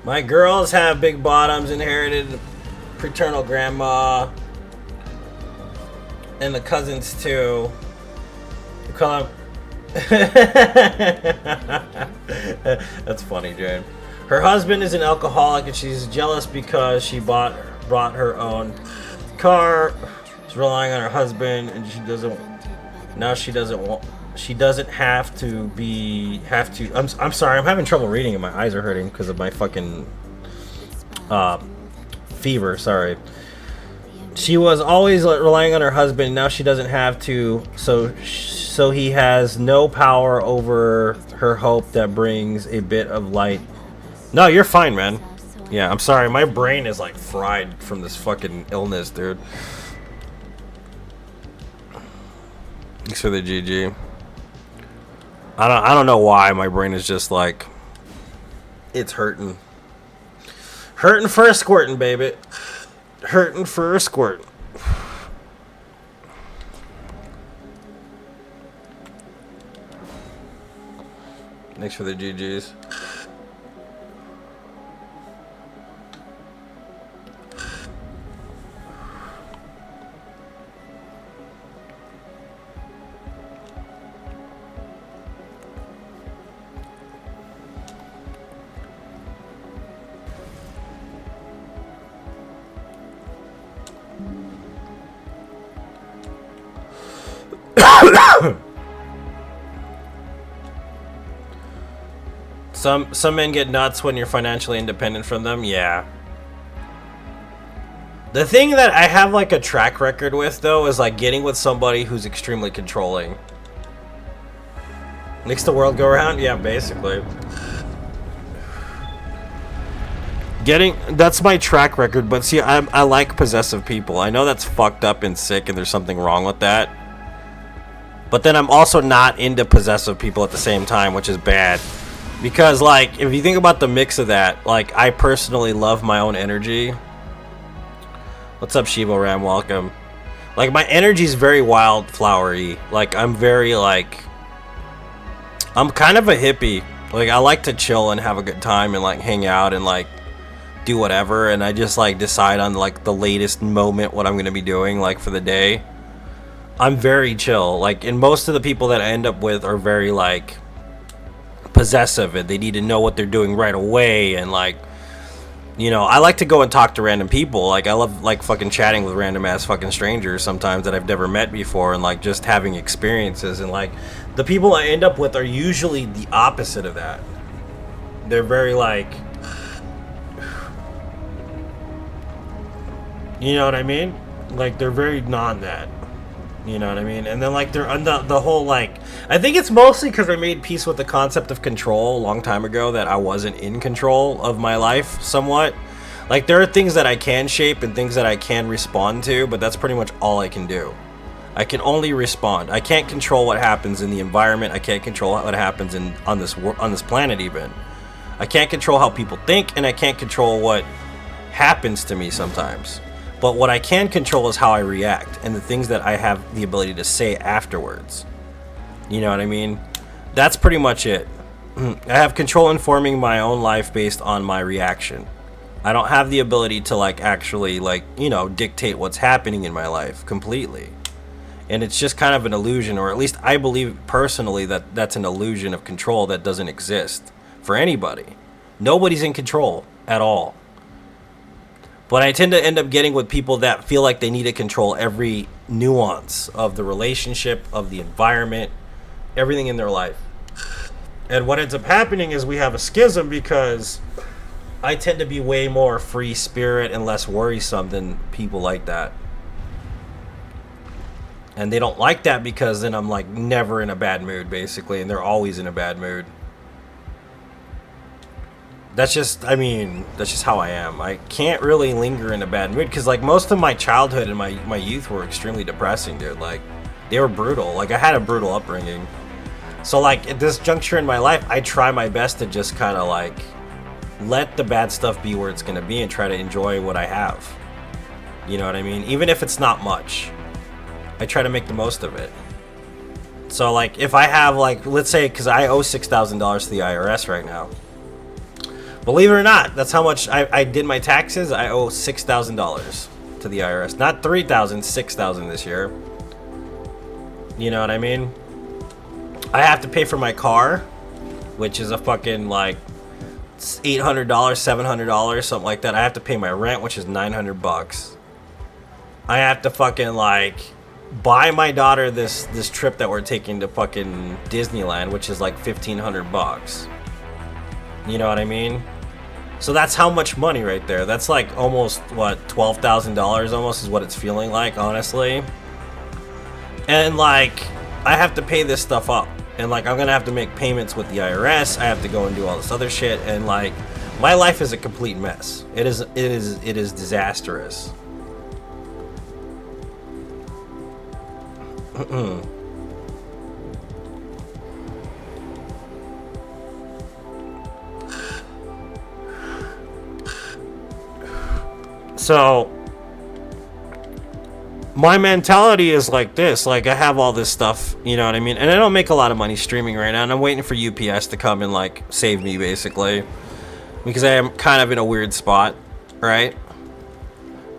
Speaker 1: My girls have big bottoms, inherited paternal grandma, and the cousins too. You call them. That's funny, Jane. Her husband is an alcoholic, and she's jealous because she brought her own car. She's relying on her husband, and she doesn't. Now she doesn't want. She doesn't have to be. Have to. I'm sorry. I'm having trouble reading, and my eyes are hurting because of my fucking fever. Sorry. She was always relying on her husband. Now she doesn't have to. So he has no power over her hope that brings a bit of light. No, you're fine, man. Yeah, I'm sorry. My brain is like fried from this fucking illness, dude. Thanks for the GG. I don't know why my brain is just like, it's hurting. Hurting for a squirting, baby. Hurting for a squirt. Thanks for the GGs. Some men get nuts when you're financially independent from them. Yeah. The thing that I have like a track record with though is like getting with somebody who's extremely controlling. Makes the world go around? Yeah, basically. That's my track record, but see, I like possessive people. I know that's fucked up and sick and there's something wrong with that. But then I'm also not into possessive people at the same time, which is bad. Because, like, if you think about the mix of that, like, I personally love my own energy. What's up, Shivo Ram? Welcome. Like, my energy is very wildflowery. Like, I'm very, like... I'm kind of a hippie. Like, I like to chill and have a good time and, like, hang out and, like, do whatever. And I just, like, decide on, like, the latest moment what I'm going to be doing, like, for the day. I'm very chill. Like, and most of the people that I end up with are very, like... possessive, and they need to know what they're doing right away, and like, you know, I like to go and talk to random people. Like, I love like fucking chatting with random ass fucking strangers sometimes that I've never met before, and like just having experiences. And like the people I end up with are usually the opposite of that. They're very like, you know what I mean? Like they're very non that. You know what I mean? And then, like, they're on the whole, like... I think it's mostly because I made peace with the concept of control a long time ago, that I wasn't in control of my life, somewhat. Like, there are things that I can shape and things that I can respond to, but that's pretty much all I can do. I can only respond. I can't control what happens in the environment. I can't control what happens on this planet, even. I can't control how people think, and I can't control what happens to me sometimes. But what I can control is how I react and the things that I have the ability to say afterwards. You know what I mean? That's pretty much it. I have control in forming my own life based on my reaction. I don't have the ability to like actually like, you know, dictate what's happening in my life completely. And it's just kind of an illusion, or at least I believe personally that that's an illusion of control that doesn't exist for anybody. Nobody's in control at all. But I tend to end up getting with people that feel like they need to control every nuance of the relationship, of the environment, everything in their life. And what ends up happening is we have a schism, because I tend to be way more free spirit and less worrisome than people like that. And they don't like that because then I'm like never in a bad mood, basically, and they're always in a bad mood. That's just, I mean, that's just how I am. I can't really linger in a bad mood because, like, most of my childhood and my youth were extremely depressing, dude. Like, they were brutal. Like, I had a brutal upbringing. So, like, at this juncture in my life, I try my best to just kind of, like, let the bad stuff be where it's going to be and try to enjoy what I have. You know what I mean? Even if it's not much, I try to make the most of it. So, like, if I have, like, let's say, because I owe $6,000 to the IRS right now. Believe it or not, that's how much I did my taxes. I owe $6,000 to the IRS. Not $3,000, $6,000 this year. You know what I mean? I have to pay for my car, which is a fucking, like, $800, $700, something like that. I have to pay my rent, which is $900. I have to fucking like buy my daughter this trip that we're taking to fucking Disneyland, which is like $1,500. You know what I mean? So that's how much money right there. That's like almost what, $12,000 almost is what it's feeling like, honestly. And like I have to pay this stuff up, and like I'm gonna have to make payments with the IRS. I have to go and do all this other shit, and like my life is a complete mess. It is disastrous. So my mentality is like this, like I have all this stuff, you know what I mean? And I don't make a lot of money streaming right now, and I'm waiting for UPS to come and like save me basically, because I am kind of in a weird spot, right?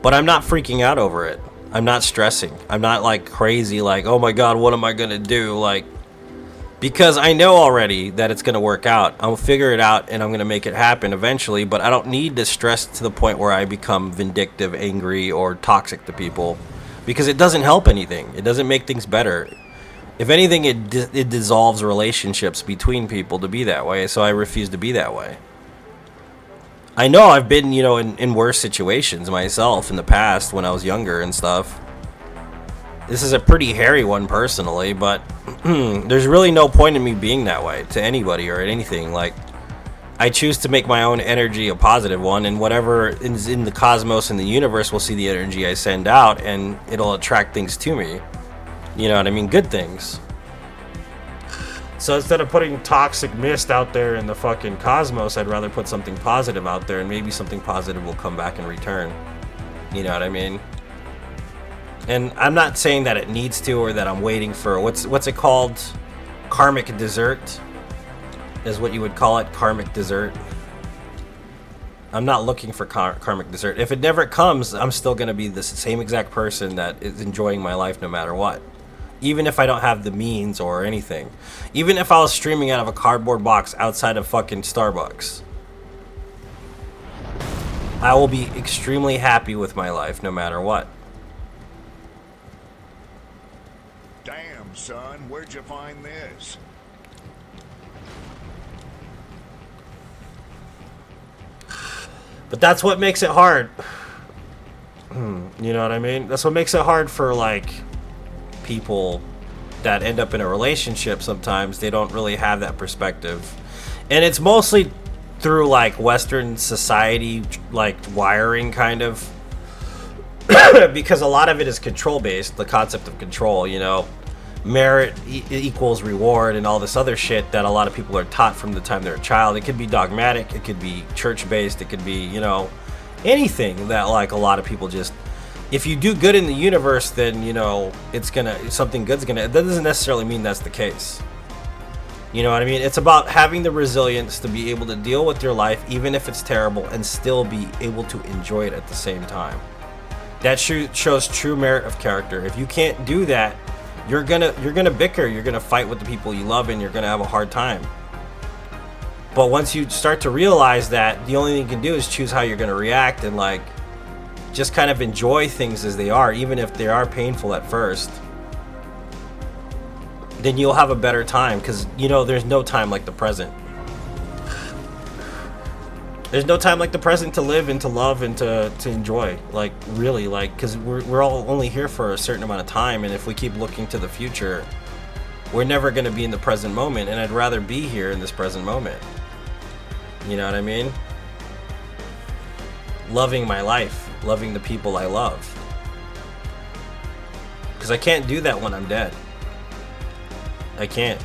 Speaker 1: But I'm not freaking out over it. I'm not stressing. I'm not like crazy, like, oh my god, what am I gonna do? Like, because I know already that it's gonna work out. I'll figure it out and I'm gonna make it happen eventually, but I don't need to stress to the point where I become vindictive, angry, or toxic to people, because it doesn't help anything. It doesn't make things better. If anything, it dissolves relationships between people to be that way, so I refuse to be that way. I know I've been, you know, in worse situations myself in the past when I was younger and stuff. This is a pretty hairy one personally, but there's really no point in me being that way to anybody or anything. Like, I choose to make my own energy a positive one, and whatever is in the cosmos and the universe will see the energy I send out, and it'll attract things to me. You know what I mean? Good things. So instead of putting toxic mist out there in the fucking cosmos, I'd rather put something positive out there, and maybe something positive will come back in return. You know what I mean? And I'm not saying that it needs to, or that I'm waiting for, what's it called? Karmic dessert is what you would call it, karmic dessert. I'm not looking for karmic dessert. If it never comes, I'm still going to be the same exact person that is enjoying my life no matter what. Even if I don't have the means or anything. Even if I was streaming out of a cardboard box outside of fucking Starbucks, I will be extremely happy with my life no matter what.
Speaker 3: Damn, son, where'd you find this?
Speaker 1: But that's what makes it hard. You know what I mean? That's what makes it hard for, like, people that end up in a relationship sometimes. They don't really have that perspective. And it's mostly through, like, Western society, like, wiring, kind of. Because a lot of it is control-based, the concept of control, you know. Merit equals reward and all this other shit that a lot of people are taught from the time they're a child. It could be dogmatic, it could be church-based, it could be, you know, anything that, like, a lot of people just, if you do good in the universe, then, you know, it's gonna, something good's gonna, that doesn't necessarily mean that's the case. You know what I mean? It's about having the resilience to be able to deal with your life, even if it's terrible, and still be able to enjoy it at the same time. That shows true merit of character. If you can't do that, you're gonna bicker, you're gonna fight with the people you love, and you're gonna have a hard time. But once you start to realize that, the only thing you can do is choose how you're gonna react, and like just kind of enjoy things as they are, even if they are painful at first, then you'll have a better time, because, you know, there's no time like the present. There's no time like the present to live and to love and to enjoy, like, really, like, because we're all only here for a certain amount of time, and if we keep looking to the future, we're never going to be in the present moment, and I'd rather be here in this present moment. You know what I mean? Loving my life, loving the people I love. Because I can't do that when I'm dead. I can't.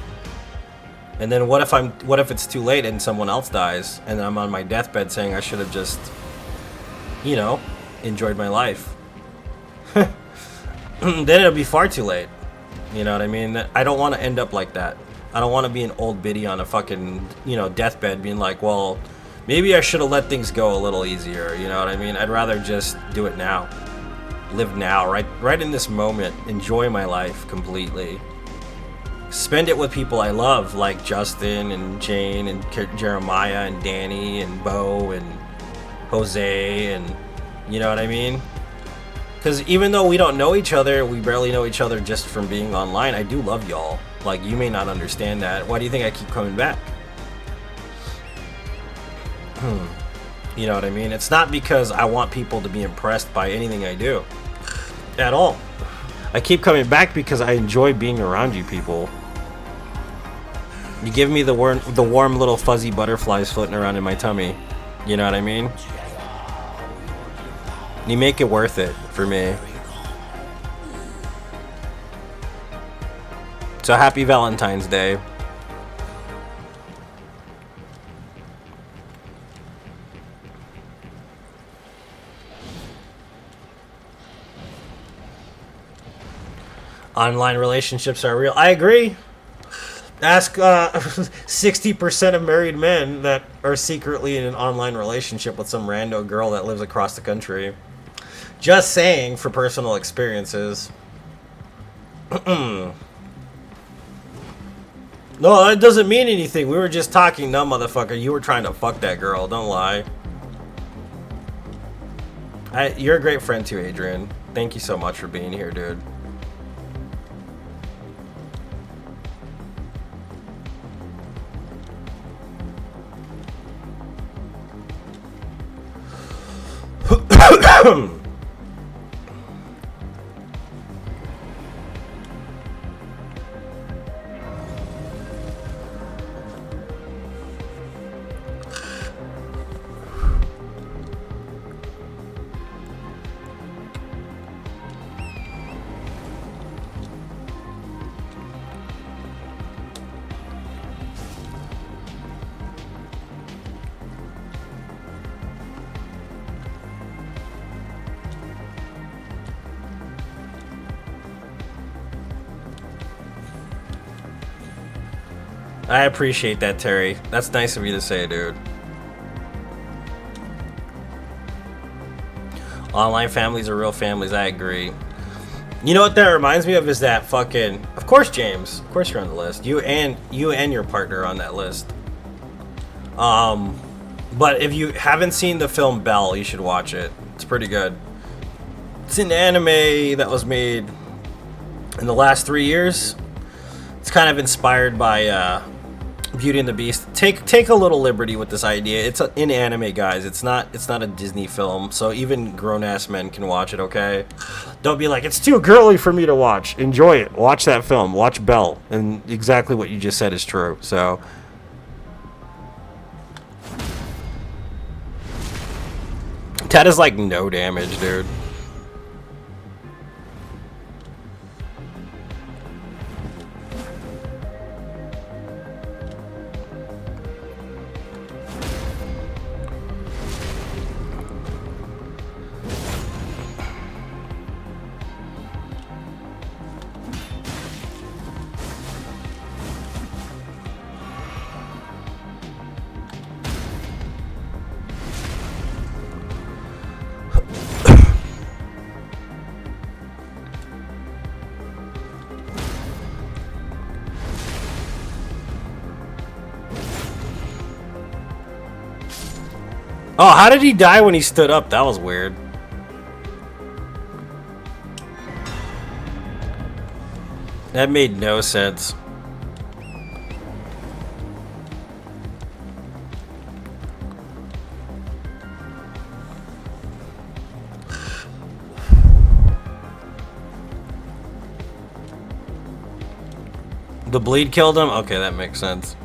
Speaker 1: And then what if it's too late and someone else dies, and I'm on my deathbed saying I should have just, you know, enjoyed my life. Then it'll be far too late. You know what I mean? I don't want to end up like that. I don't want to be an old biddy on a fucking, you know, deathbed being like, well, maybe I should have let things go a little easier. You know what I mean? I'd rather just do it now. Live now, right in this moment. Enjoy my life completely. Spend it with people I love, like Justin and Jane and Jeremiah and Danny and Bo and Jose, and you know what I mean? Because even though we don't know each other, we barely know each other just from being online, I do love y'all. Like, you may not understand that. Why do you think I keep coming back? You know what I mean? It's not because I want people to be impressed by anything I do. At all. I keep coming back because I enjoy being around you people. You give me the warm little fuzzy butterflies floating around in my tummy. You know what I mean? You make it worth it for me. So happy Valentine's Day. Online relationships are real. I agree. Ask 60% of married men that are secretly in an online relationship with some rando girl that lives across the country. Just saying, for personal experiences. No, that doesn't mean anything. We were just talking, no, motherfucker. You were trying to fuck that girl. Don't lie. You're a great friend too, Adrian. Thank you so much for being here, dude. I appreciate that, Terry. That's nice of you to say, dude. Online families are real families. I agree. You know what that reminds me of is that fucking... Of course, James. Of course you're on the list. You and your partner are on that list. But if you haven't seen the film Belle, you should watch it. It's pretty good. It's an anime that was made in the last 3 years. It's kind of inspired by Beauty and the Beast. Take a little liberty with this idea. It's in anime, guys. It's not a Disney film, so even grown-ass men can watch it, okay? Don't be like, it's too girly for me to watch. Enjoy it. Watch that film. Watch Belle. And exactly what you just said is true, so... That is like no damage, dude. Oh, how did he die when he stood up? That was weird. That made no sense. The bleed killed him? Okay, that makes sense.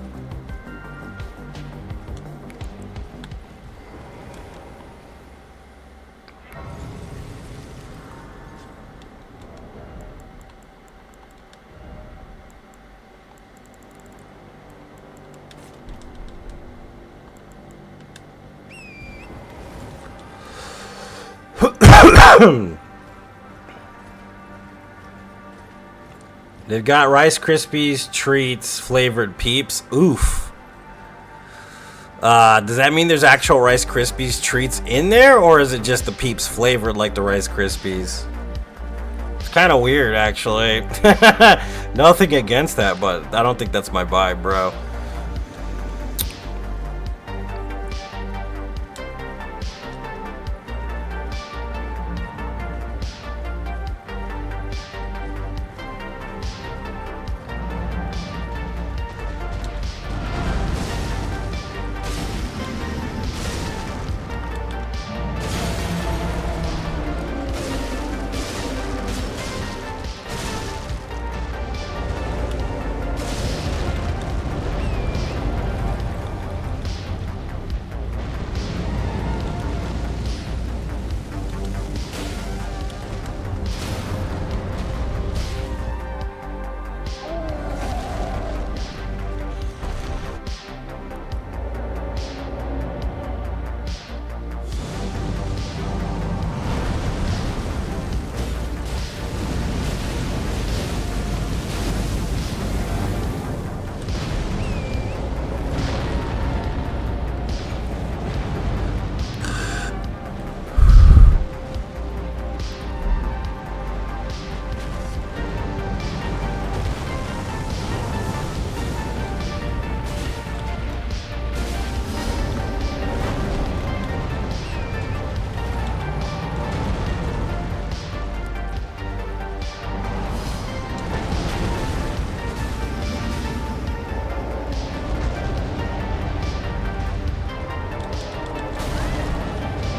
Speaker 1: They've got Rice Krispies treats flavored Peeps. Oof. Does that mean there's actual Rice Krispies treats in there, or is it just the Peeps flavored like the Rice Krispies? It's kind of weird, actually. Nothing against that, but I don't think that's my vibe, bro.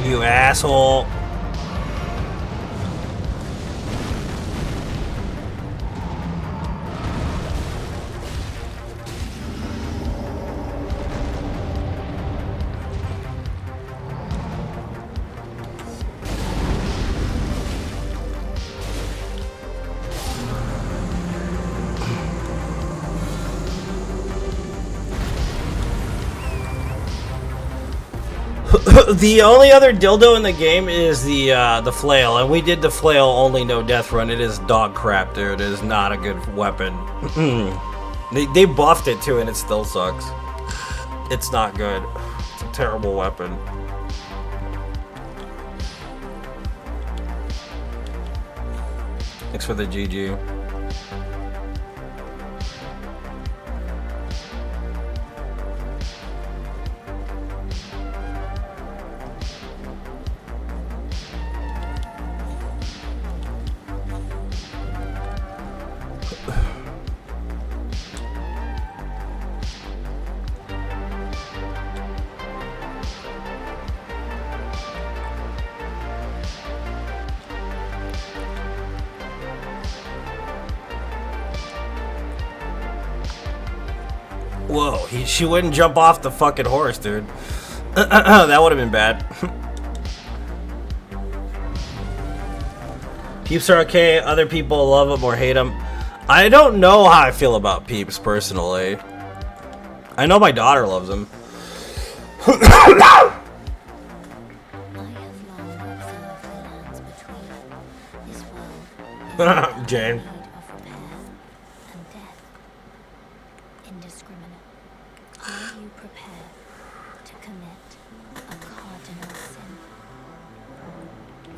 Speaker 1: You asshole. The only other dildo in the game is the flail, and we did the flail only no death run. It is dog crap, dude. It is not a good weapon. They buffed it too, and it still sucks. It's not good. It's a terrible weapon. Thanks for the GG. Whoa, she wouldn't jump off the fucking horse, dude. That would have been bad. Peeps are okay. Other people love them or hate them. I don't know how I feel about Peeps, personally. I know my daughter loves them.
Speaker 2: I have long observed the lands between this world is
Speaker 1: Jane.
Speaker 2: in need of repair and death indiscriminate. Are you prepared to commit a cardinal sin?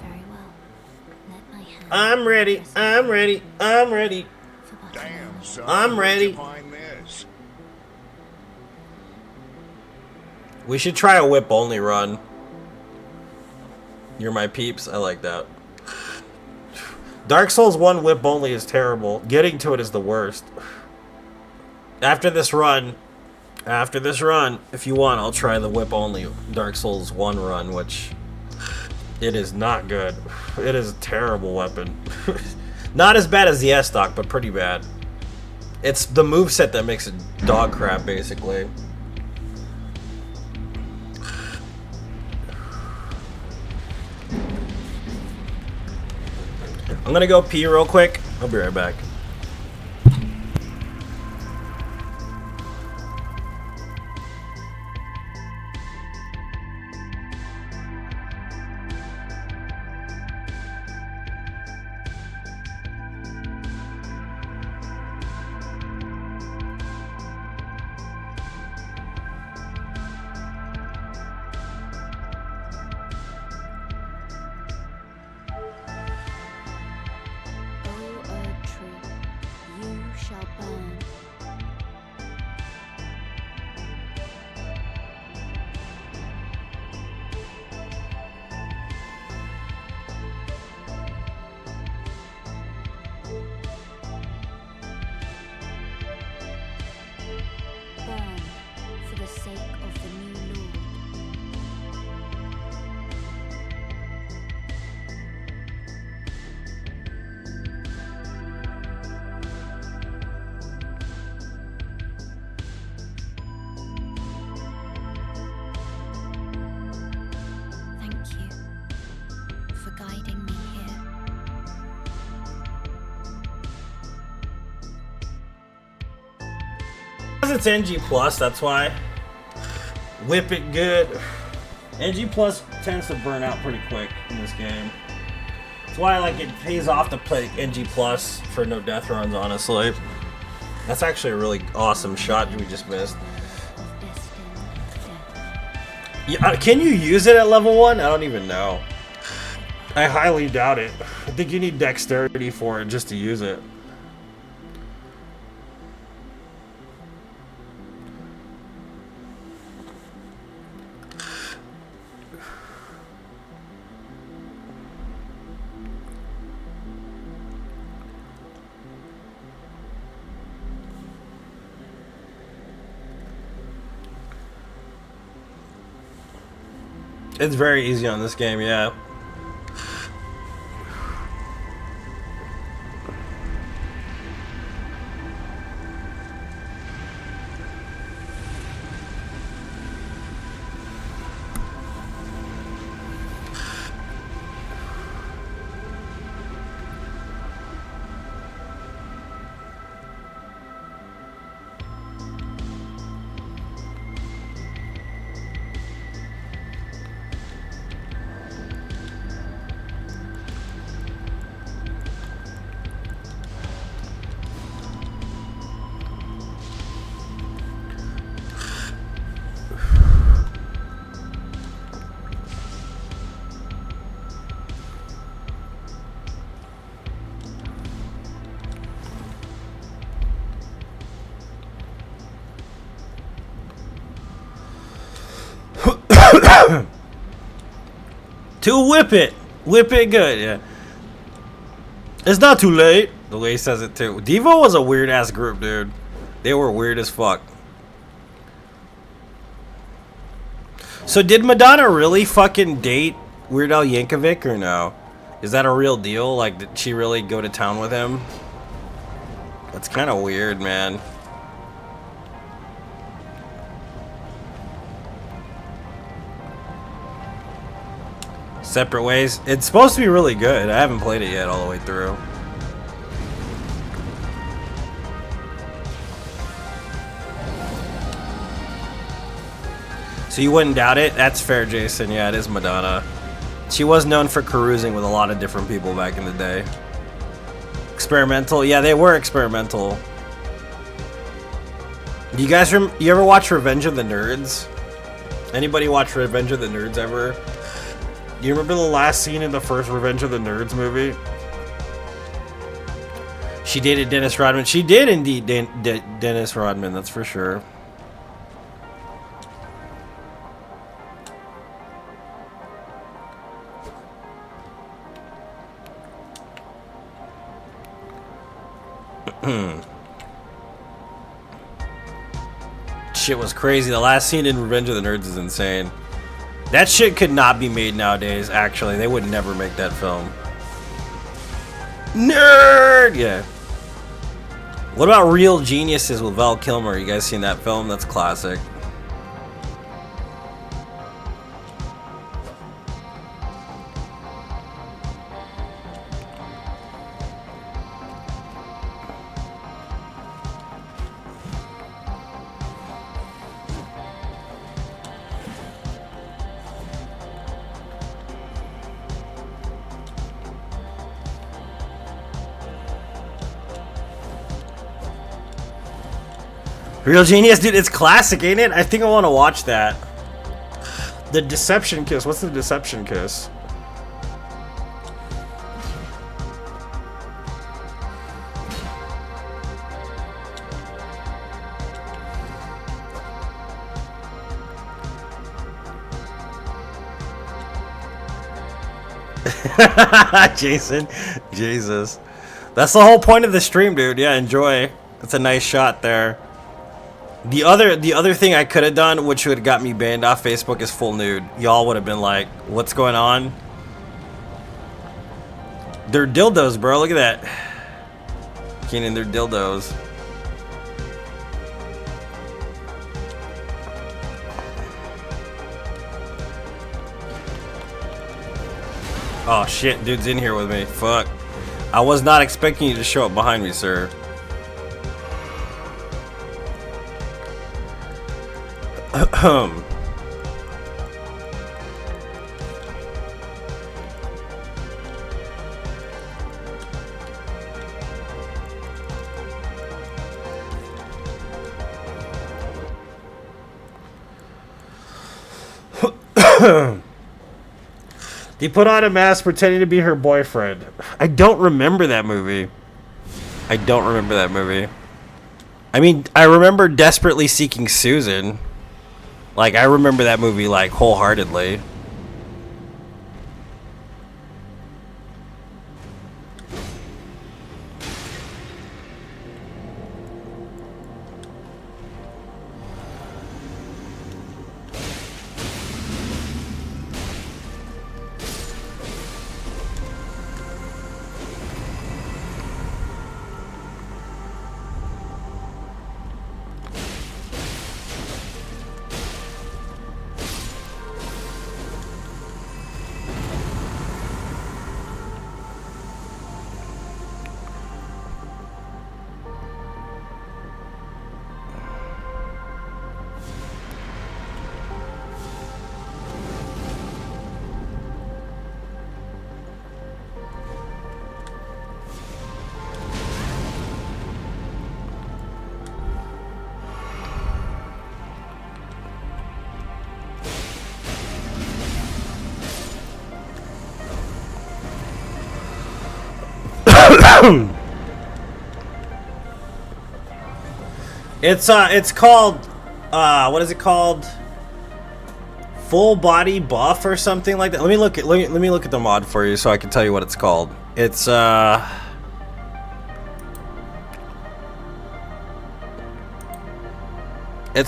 Speaker 2: Very well. Let my hand
Speaker 1: I'm ready. I'm ready. I'm ready.
Speaker 2: for but a
Speaker 3: Damn,
Speaker 2: moment.
Speaker 3: son.
Speaker 1: I'm
Speaker 3: Where'd
Speaker 1: ready.
Speaker 3: you find this?
Speaker 1: We should try a whip only run. You're my peeps. I like that. Dark Souls 1 whip only is terrible. Getting to it is the worst. After this run, if you want, I'll try the whip only Dark Souls 1 run, which it is not good. It is a terrible weapon. Not as bad as the S-Stock, but pretty bad. It's the moveset that makes it dog crap, basically. I'm gonna go pee real quick. I'll be right back.
Speaker 2: O Earth tree, you shall burn. Burn for the sake of the new Lord. Thank you for guiding me here.
Speaker 1: Because it's NG plus, that's why. Whip it good. NG plus tends to burn out pretty quick in this game. That's why like it pays off to play NG plus for no death runs, honestly. That's actually a really awesome shot we just missed.
Speaker 2: Of destined death.
Speaker 1: Yeah, can you use it at level 1? I don't even know. I highly doubt it. I think you need dexterity for it just to use it. It's very easy on this game, yeah. To whip it. Whip it good, yeah. It's not too late. The way he says it too. Devo was a weird ass group, dude. They were weird as fuck. So did Madonna really fucking date Weird Al Yankovic or no? Is that a real deal? Like, did she really go to town with him? That's kind of weird, man. Separate Ways. It's supposed to be really good. I haven't played it yet all the way through. So you wouldn't doubt it? That's fair, Jason. Yeah, it is Madonna. She was known for carousing with a lot of different people back in the day. Experimental. Yeah, they were experimental. You guys, you ever watch Revenge of the Nerds? Anybody watch Revenge of the Nerds ever? Do you remember the last scene in the first Revenge of the Nerds movie? She dated Dennis Rodman. She did indeed Dennis Rodman, that's for sure. Shit was crazy. The last scene in Revenge of the Nerds is insane. That shit could not be made nowadays, actually. They would never make that film. Nerd! Yeah. What about Real Geniuses with Val Kilmer? You guys seen that film? That's classic. Real Genius, dude, it's classic, ain't it? I think I want to watch that. The Deception Kiss. What's the Deception Kiss? Jason, Jesus. That's the whole point of the stream, dude. Yeah, enjoy. That's a nice shot there. The other thing I could have done, which would have got me banned off Facebook, is full nude. Y'all would have been like, what's going on? They're dildos, bro. Look at that. Keenan, they're dildos. Oh shit, dude's in here with me. Fuck. I was not expecting you to show up behind me, sir. They put on a mask pretending to be her boyfriend. I don't remember that movie. I don't remember that movie. I mean, I remember Desperately Seeking Susan. Like, I remember that movie, like, wholeheartedly. It's called what is it called? Full body buff or something like that. Let me look at the mod for you so I can tell you what it's called. It's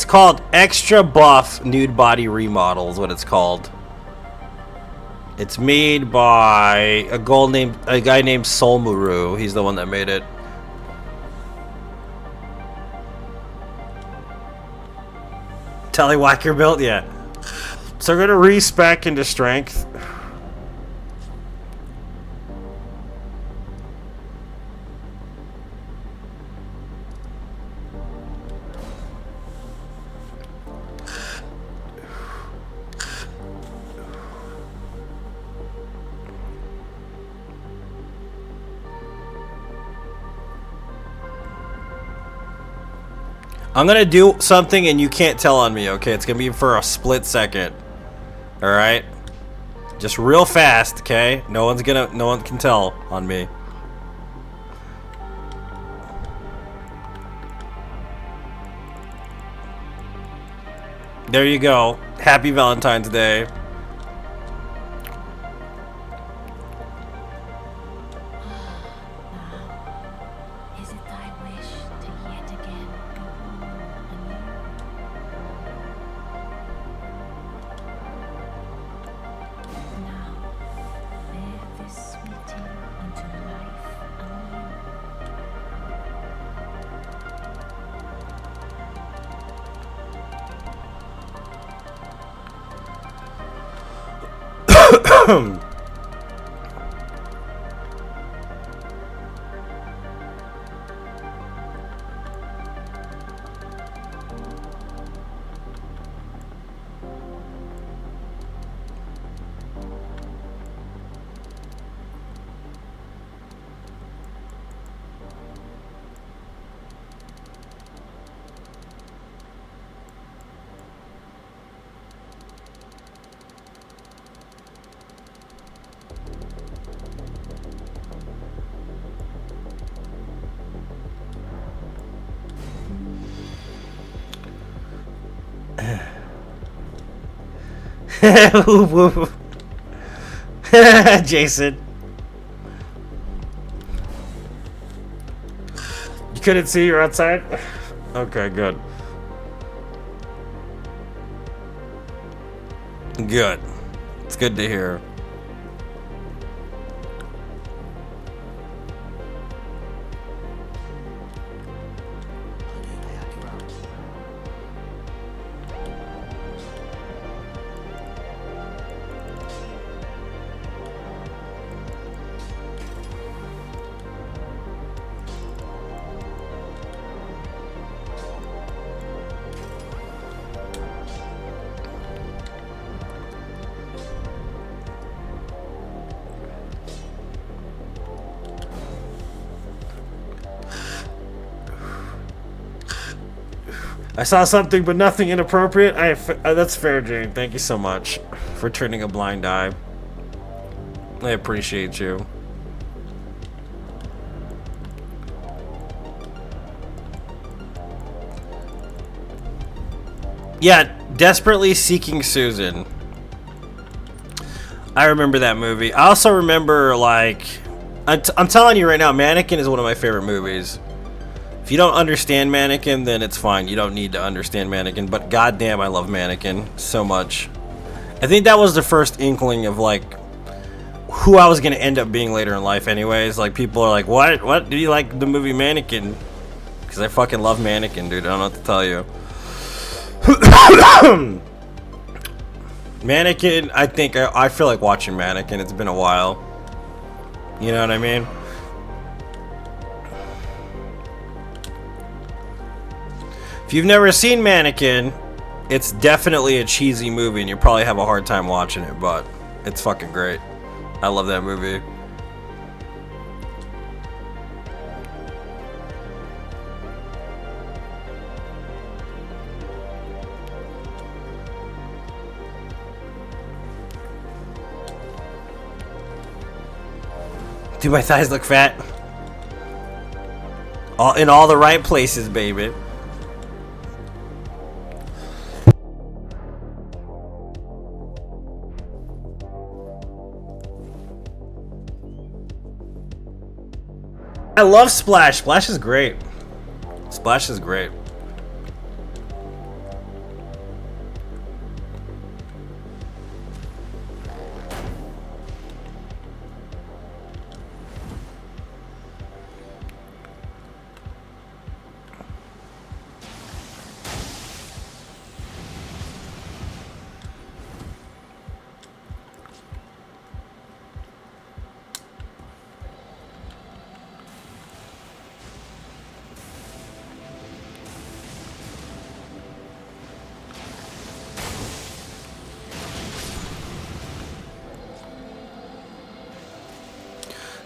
Speaker 1: called Extra Buff Nude Body Remodel is what it's called. It's made by a guy named Solmuru. He's the one that made it. Tallywhacker build, yeah. So we're gonna respec into strength. I'm gonna do something and you can't tell on me, okay? It's gonna be for a split second. Alright? Just real fast, okay? No one can tell on me. There you go. Happy Valentine's Day.
Speaker 2: Is it thy wish to yet again go home anew? Now, bear this sweeting into life anew.
Speaker 1: Jason. You couldn't see you're outside? Okay, good. Good. It's good to hear. I saw something, but nothing inappropriate. That's fair, Jane. Thank you so much for turning a blind eye. I appreciate you. Yeah, Desperately Seeking Susan. I remember that movie. I also remember, like, I'm telling you right now, Mannequin is one of my favorite movies. If you don't understand Mannequin, then it's fine. You don't need to understand Mannequin, but goddamn, I love Mannequin so much. I think that was the first inkling of, like, who I was going to end up being later in life anyways. Like, people are like, what? Do you like the movie Mannequin? Because I fucking love Mannequin, dude. I don't know what to tell you. Mannequin, I think, I feel like watching Mannequin. It's been a while. You know what I mean? If you've never seen Mannequin, it's definitely a cheesy movie and you probably have a hard time watching it, but it's fucking great. I love that movie. Do my thighs look fat? All in all the right places, baby. I love Splash. Splash is great. Splash is great.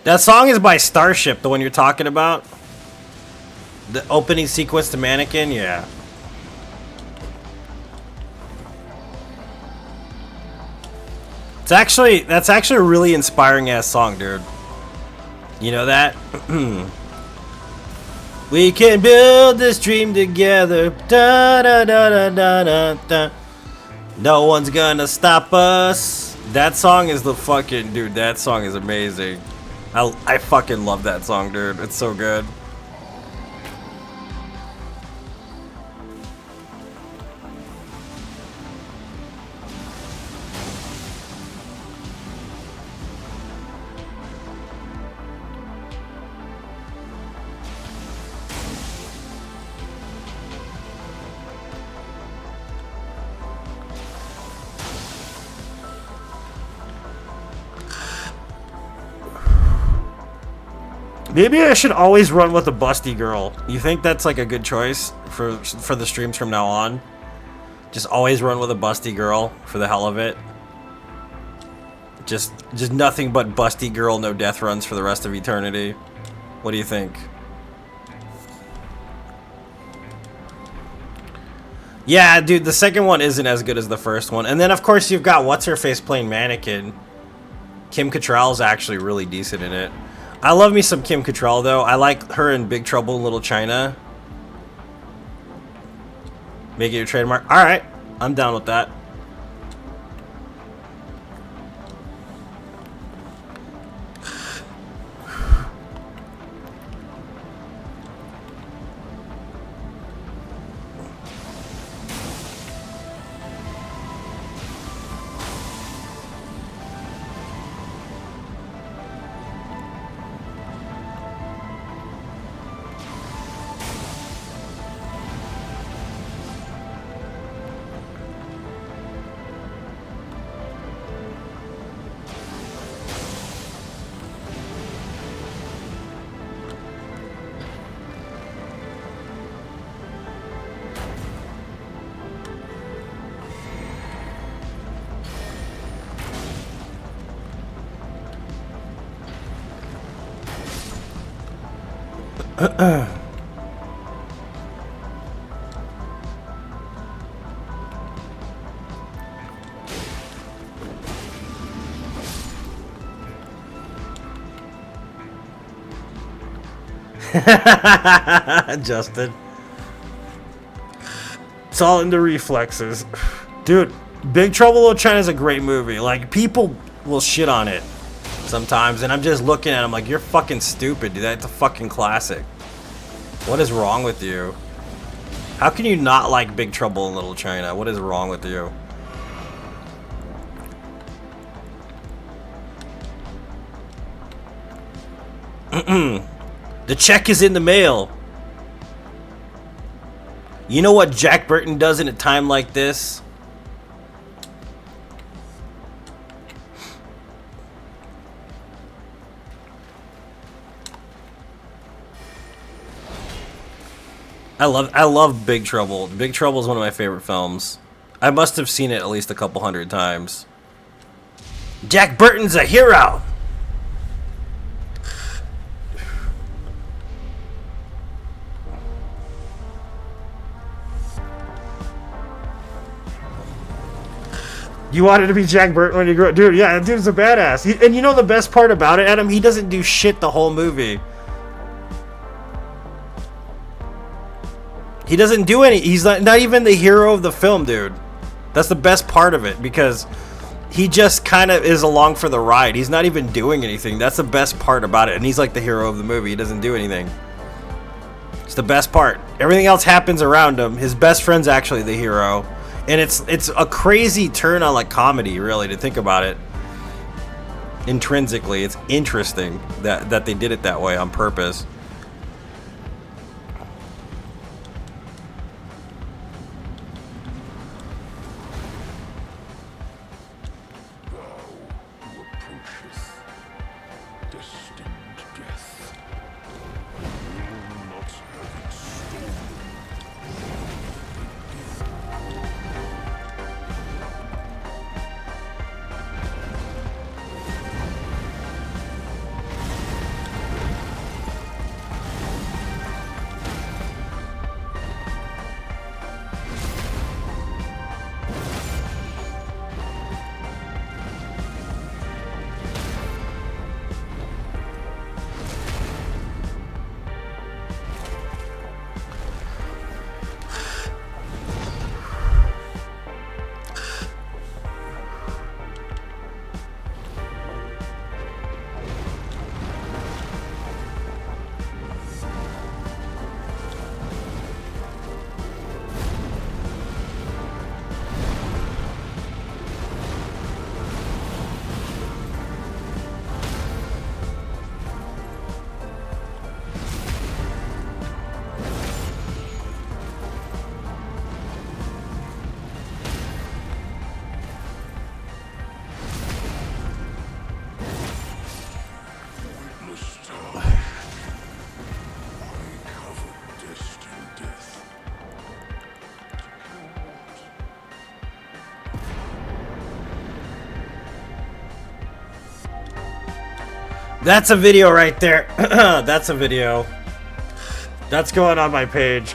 Speaker 1: That song is by Starship, the one you're talking about. The opening sequence to Mannequin, yeah. That's actually a really inspiring ass song, dude. You know that? We can build this dream together. Da, da, da, da, da, da, da. No one's gonna stop us. That song is the fucking dude. That song is amazing. I fucking love that song, dude. It's so good. Maybe I should always run with a busty girl. You think that's like a good choice for the streams from now on? Just always run with a busty girl for the hell of it. Just nothing but busty girl, no death runs for the rest of eternity. What do you think? Yeah, dude, the second one isn't as good as the first one. And then of course you've got what's her face playing Mannequin. Kim Cattrall's actually really decent in it. I love me some Kim Cattrall, though. I like her in Big Trouble in Little China. Make it your trademark. Alright, I'm down with that. Justin. It's all in the reflexes. Dude, Big Trouble in Little China is a great movie. Like, people will shit on it sometimes, and I'm just looking at them like, you're fucking stupid, dude. That's a fucking classic. What is wrong with you? How can you not like Big Trouble in Little China? What is wrong with you? The check is in the mail. You know what Jack Burton does in a time like this? I love Big Trouble. Big Trouble is one of my favorite films. I must have seen it at least a couple hundred times. Jack Burton's a hero. You wanted to be Jack Burton when you grew up? Dude, yeah, that dude's a badass. And you know the best part about it, Adam? He doesn't do shit the whole movie. He doesn't do any. He's not even the hero of the film, dude. That's the best part of it, because he just kind of is along for the ride. He's not even doing anything. That's the best part about it. And he's like the hero of the movie. He doesn't do anything. It's the best part. Everything else happens around him. His best friend's actually the hero. And it's a crazy turn on like comedy, really, to think about it. Intrinsically, it's interesting that they did it that way on purpose. That's a video right there. That's a video. That's going on my page.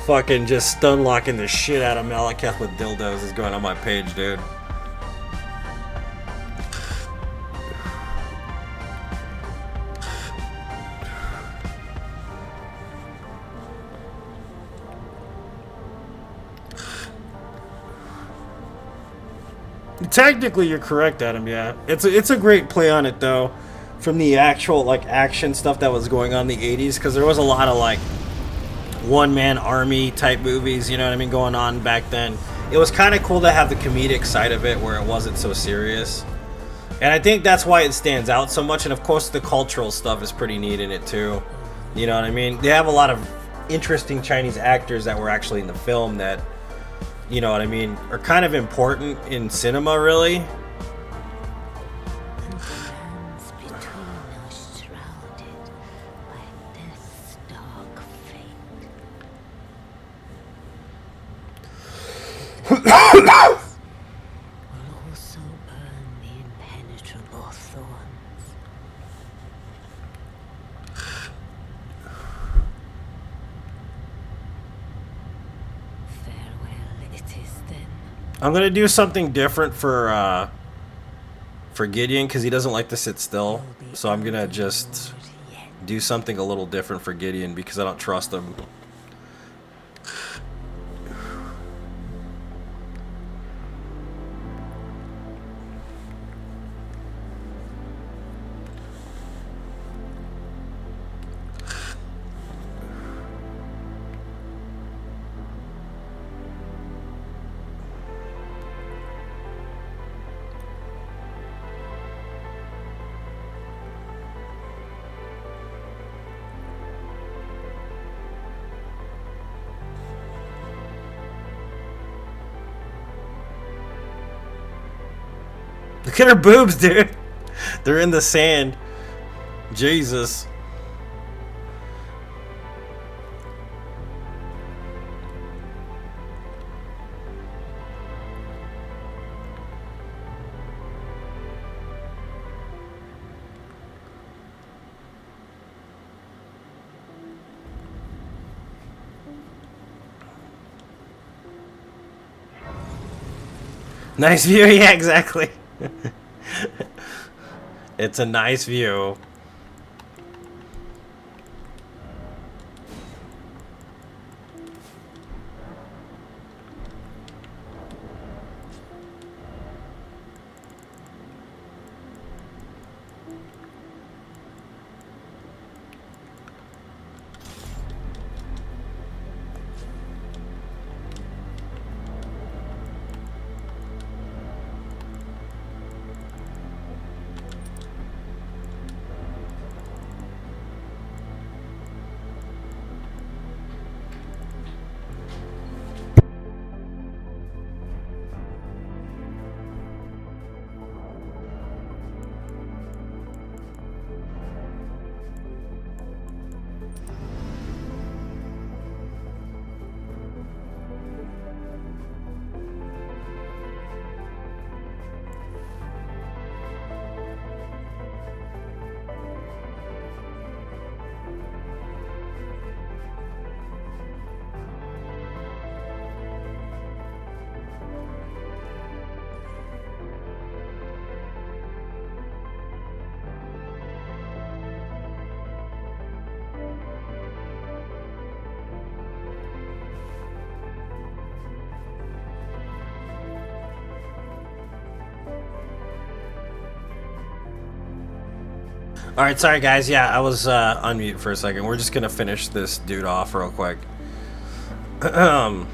Speaker 1: Fucking just stun locking the shit out of Malekith with dildos is going on my page, dude. Technically, you're correct, Adam. Yeah, it's a great play on it though, from the actual like action stuff that was going on in the '80s, because there was a lot of like one-man army type movies, you know what I mean, going on back then. It was kind of cool to have the comedic side of it where it wasn't so serious, and I think that's why it stands out so much. And of course, the cultural stuff is pretty neat in it too. You know what I mean? They have a lot of interesting Chinese actors that were actually in the film that, you know what I mean, are kind of important in cinema, really.
Speaker 2: And the lands between are shrouded by death's dark fate. The darkness will also burn the impenetrable thorns. Farewell, it is then.
Speaker 1: I'm gonna do something different for Gideon, because he doesn't like to sit still. So I'm gonna just do something a little different for Gideon because I don't trust him. Look at her boobs, dude. They're in the sand. Jesus. Nice view, yeah, exactly. It's a nice view. Alright, sorry guys. Yeah, I was on mute for a second. We're just gonna finish this dude off real quick. Hmm.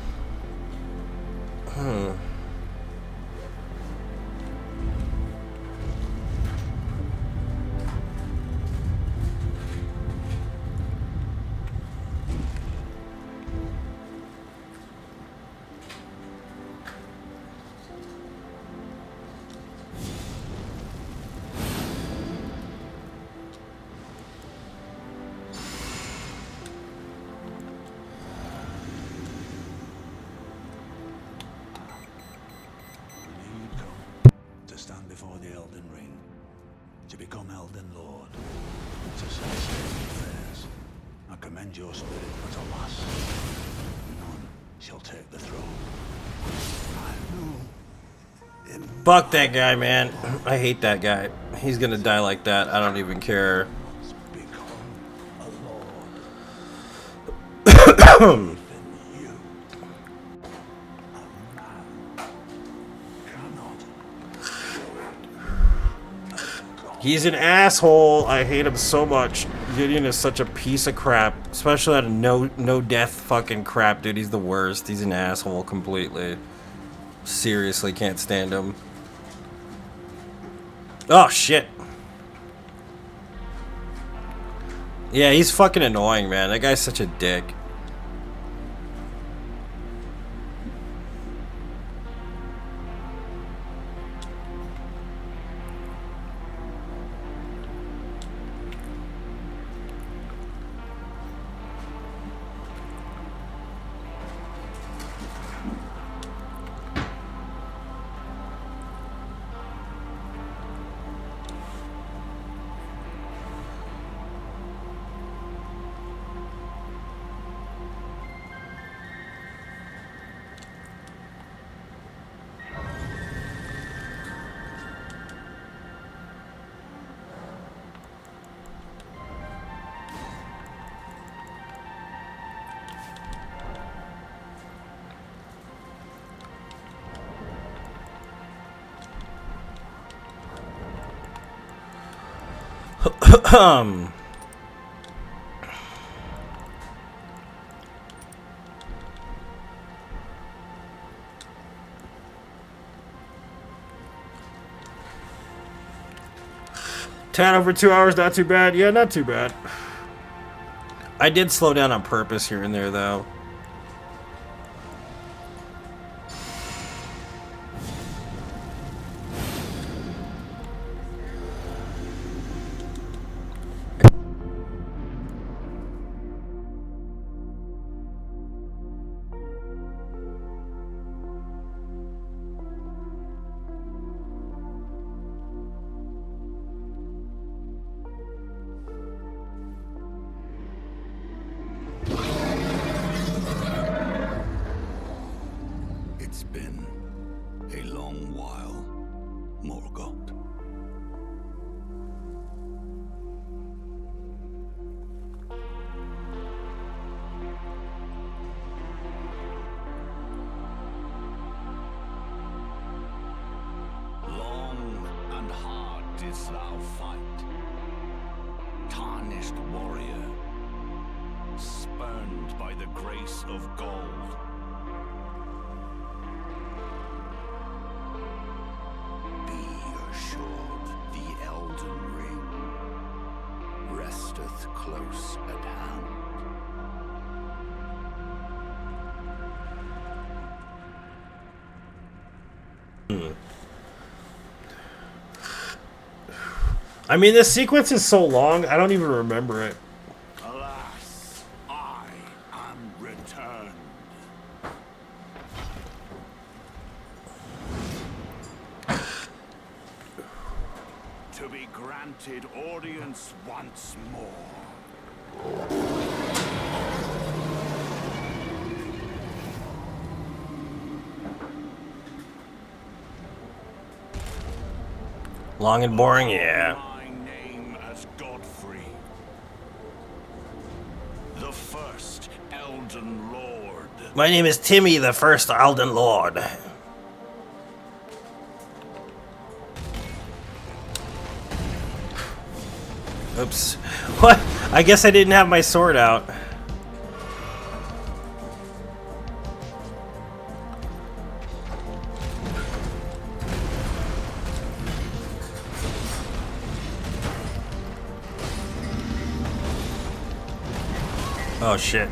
Speaker 4: You come to stand before the Elden Ring, to become Elden Lord, to set state affairs. I commend your spirit, but alas, none shall take the throne. I know.
Speaker 1: Fuck that guy, man. I hate that guy. He's gonna die like that. I don't even care.
Speaker 4: Become a lord. Even you, a man, cannot.
Speaker 1: He's an asshole. I hate him so much. Gideon is such a piece of crap, especially out of no death fucking crap, dude. He's the worst. He's an asshole completely. Seriously, can't stand him. Oh shit. Yeah, he's fucking annoying, man. That guy's such a dick. Um. 10 over 2 hours, not too bad. Yeah, not too bad. I did slow down on purpose here and there, though.
Speaker 4: It's been a long while, Morgoth. Long and hard didst thou fight, tarnished warrior, spurned by the grace of gold. Be assured, the Elden Ring resteth close at hand.
Speaker 1: I mean, this sequence is so long, I don't even remember it.
Speaker 4: Alas, I am returned. To be granted audience once more.
Speaker 1: Long and boring, yeah.
Speaker 4: My name as Godfrey, the first Elden Lord.
Speaker 1: My name is Timmy, the first Elden Lord. Oops. What? I guess I didn't have my sword out. Oh shit.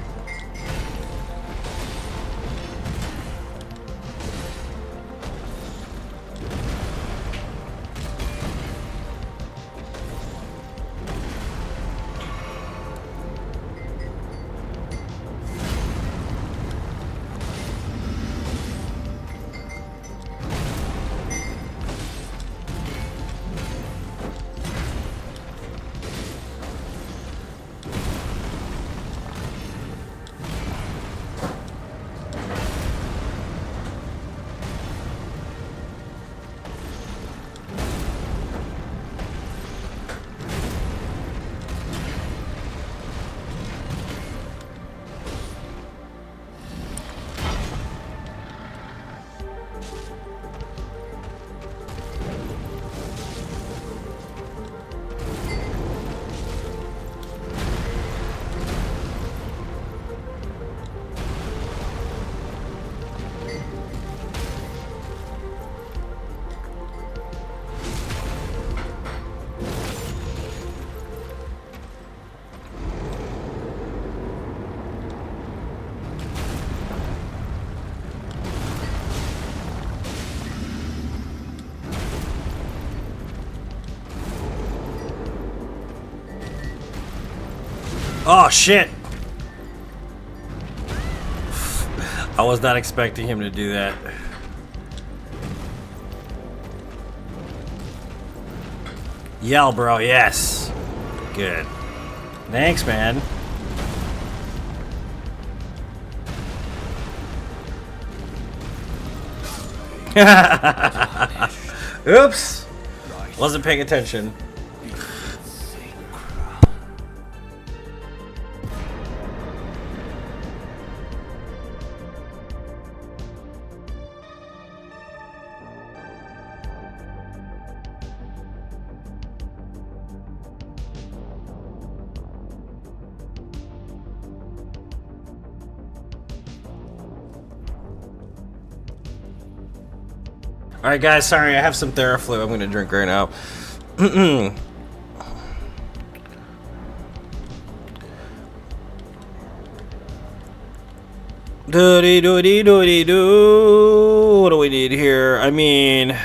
Speaker 1: Oh shit! I was not expecting him to do that. Yell, bro, yes. Good. Thanks, man. Oops! Wasn't paying attention. Alright guys, sorry, I have some Theraflu I'm gonna drink right now. Doody doody doody doo. What do we need here? I mean,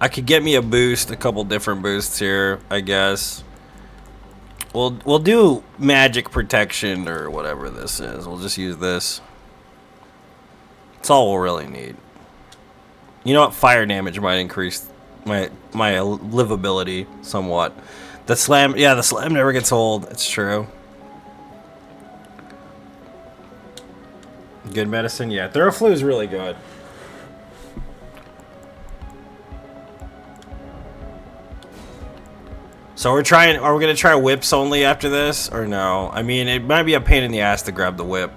Speaker 1: I could get me a boost, a couple different boosts here, I guess. We'll do magic protection or whatever this is. We'll just use this. That's all we'll really need. You know what? Fire damage might increase my livability somewhat. The slam, yeah, the slam never gets old. It's true. Good medicine, yeah. Theraflu is really good. So we're trying. Are we gonna try whips only after this, or no? I mean, it might be a pain in the ass to grab the whip.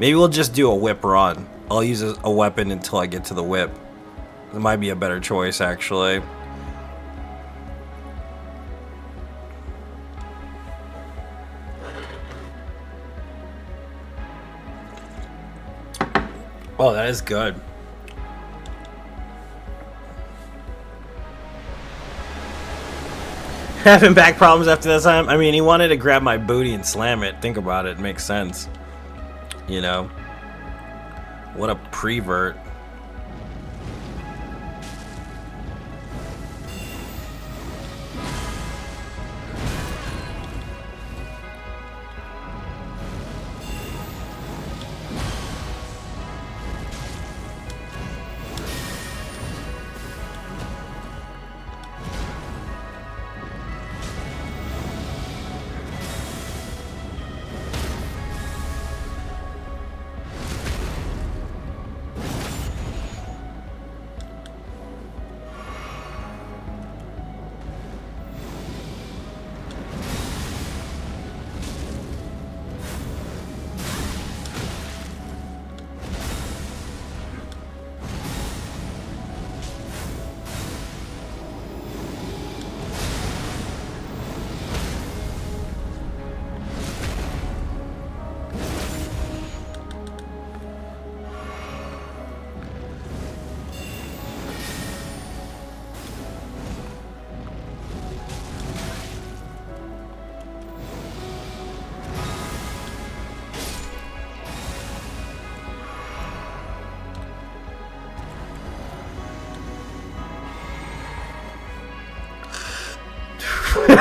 Speaker 1: Maybe we'll just do a whip run. I'll use a weapon until I get to the whip. It might be a better choice, actually. Oh, that is good. Having back problems after this time? I mean, he wanted to grab my booty and slam it. Think about it. It makes sense. You know? What a prevert.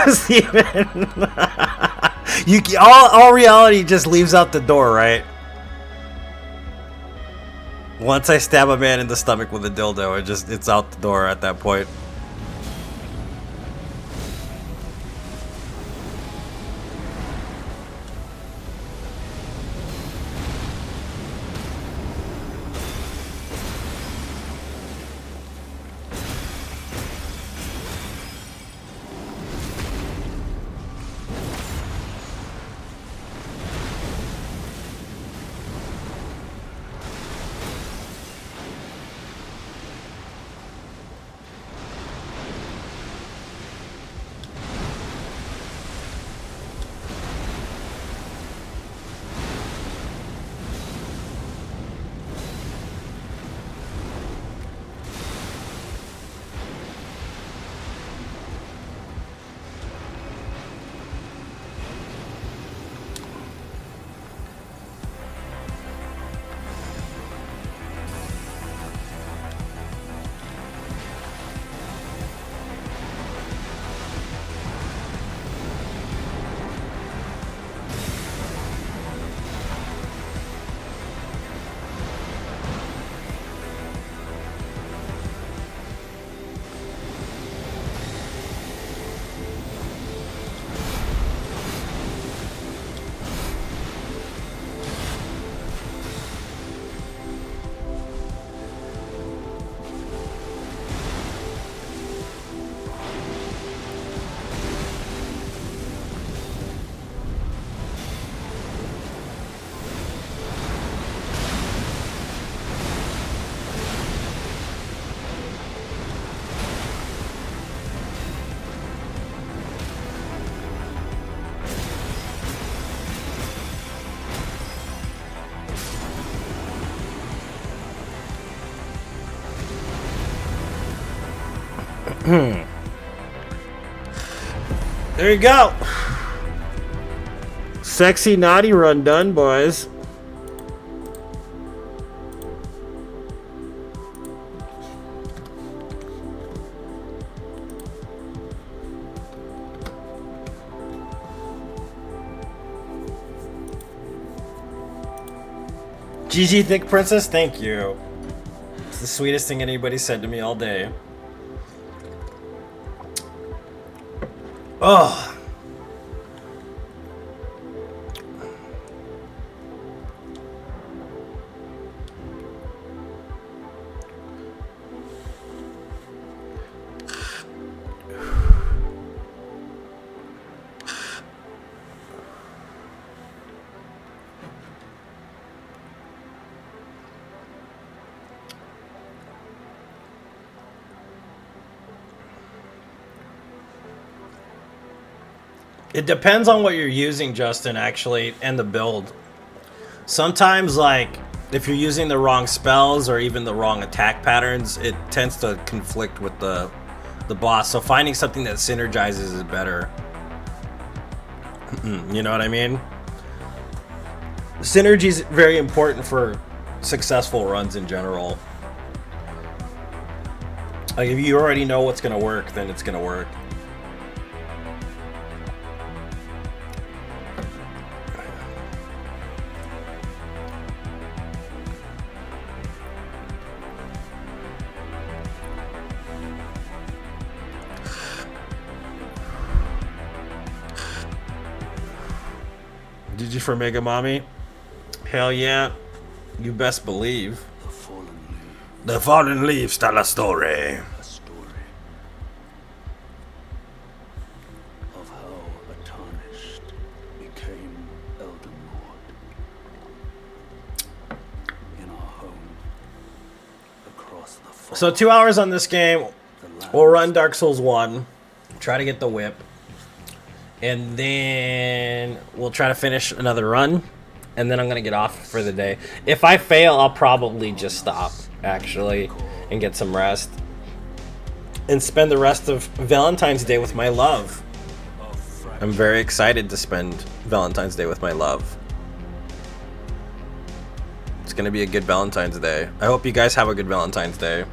Speaker 1: Steven. All reality just leaves out the door, right? Once I stab a man in the stomach with a dildo, it's out the door at that point. There you go. Sexy naughty run done, boys. GG Thick Princess, thank you. It's the sweetest thing anybody said to me all day. Oh. It depends on what you're using, Justin, actually, and the build. Sometimes, like, if you're using the wrong spells or even the wrong attack patterns, it tends to conflict with the boss. So finding something that synergizes is better. You know what I mean? Synergy is very important for successful runs in general. Like, if you already know what's going to work, then it's going to work. Did you for Mega Mommy? Hell yeah. You best believe. The Fallen Leaves tell a story.
Speaker 4: A story of how a tarnished became Elden Lord. In our home, across the forest.
Speaker 1: So 2 hours on this game. We'll run Dark Souls 1. Try to get the whip. And then we'll try to finish another run. And then I'm going to get off for the day. If I fail, I'll probably just stop, actually, and get some rest. And spend the rest of Valentine's Day with my love. I'm very excited to spend Valentine's Day with my love. It's going to be a good Valentine's Day. I hope you guys have a good Valentine's Day.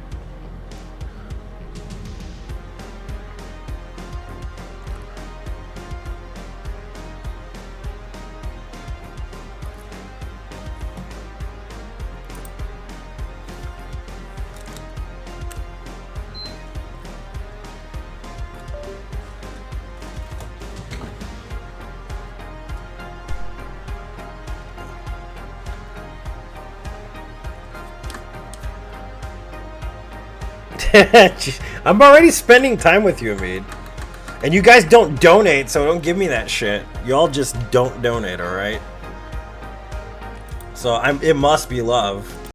Speaker 1: I'm already spending time with you, Amid. And you guys don't donate, so don't give me that shit. Y'all just don't donate, alright? So it must be love.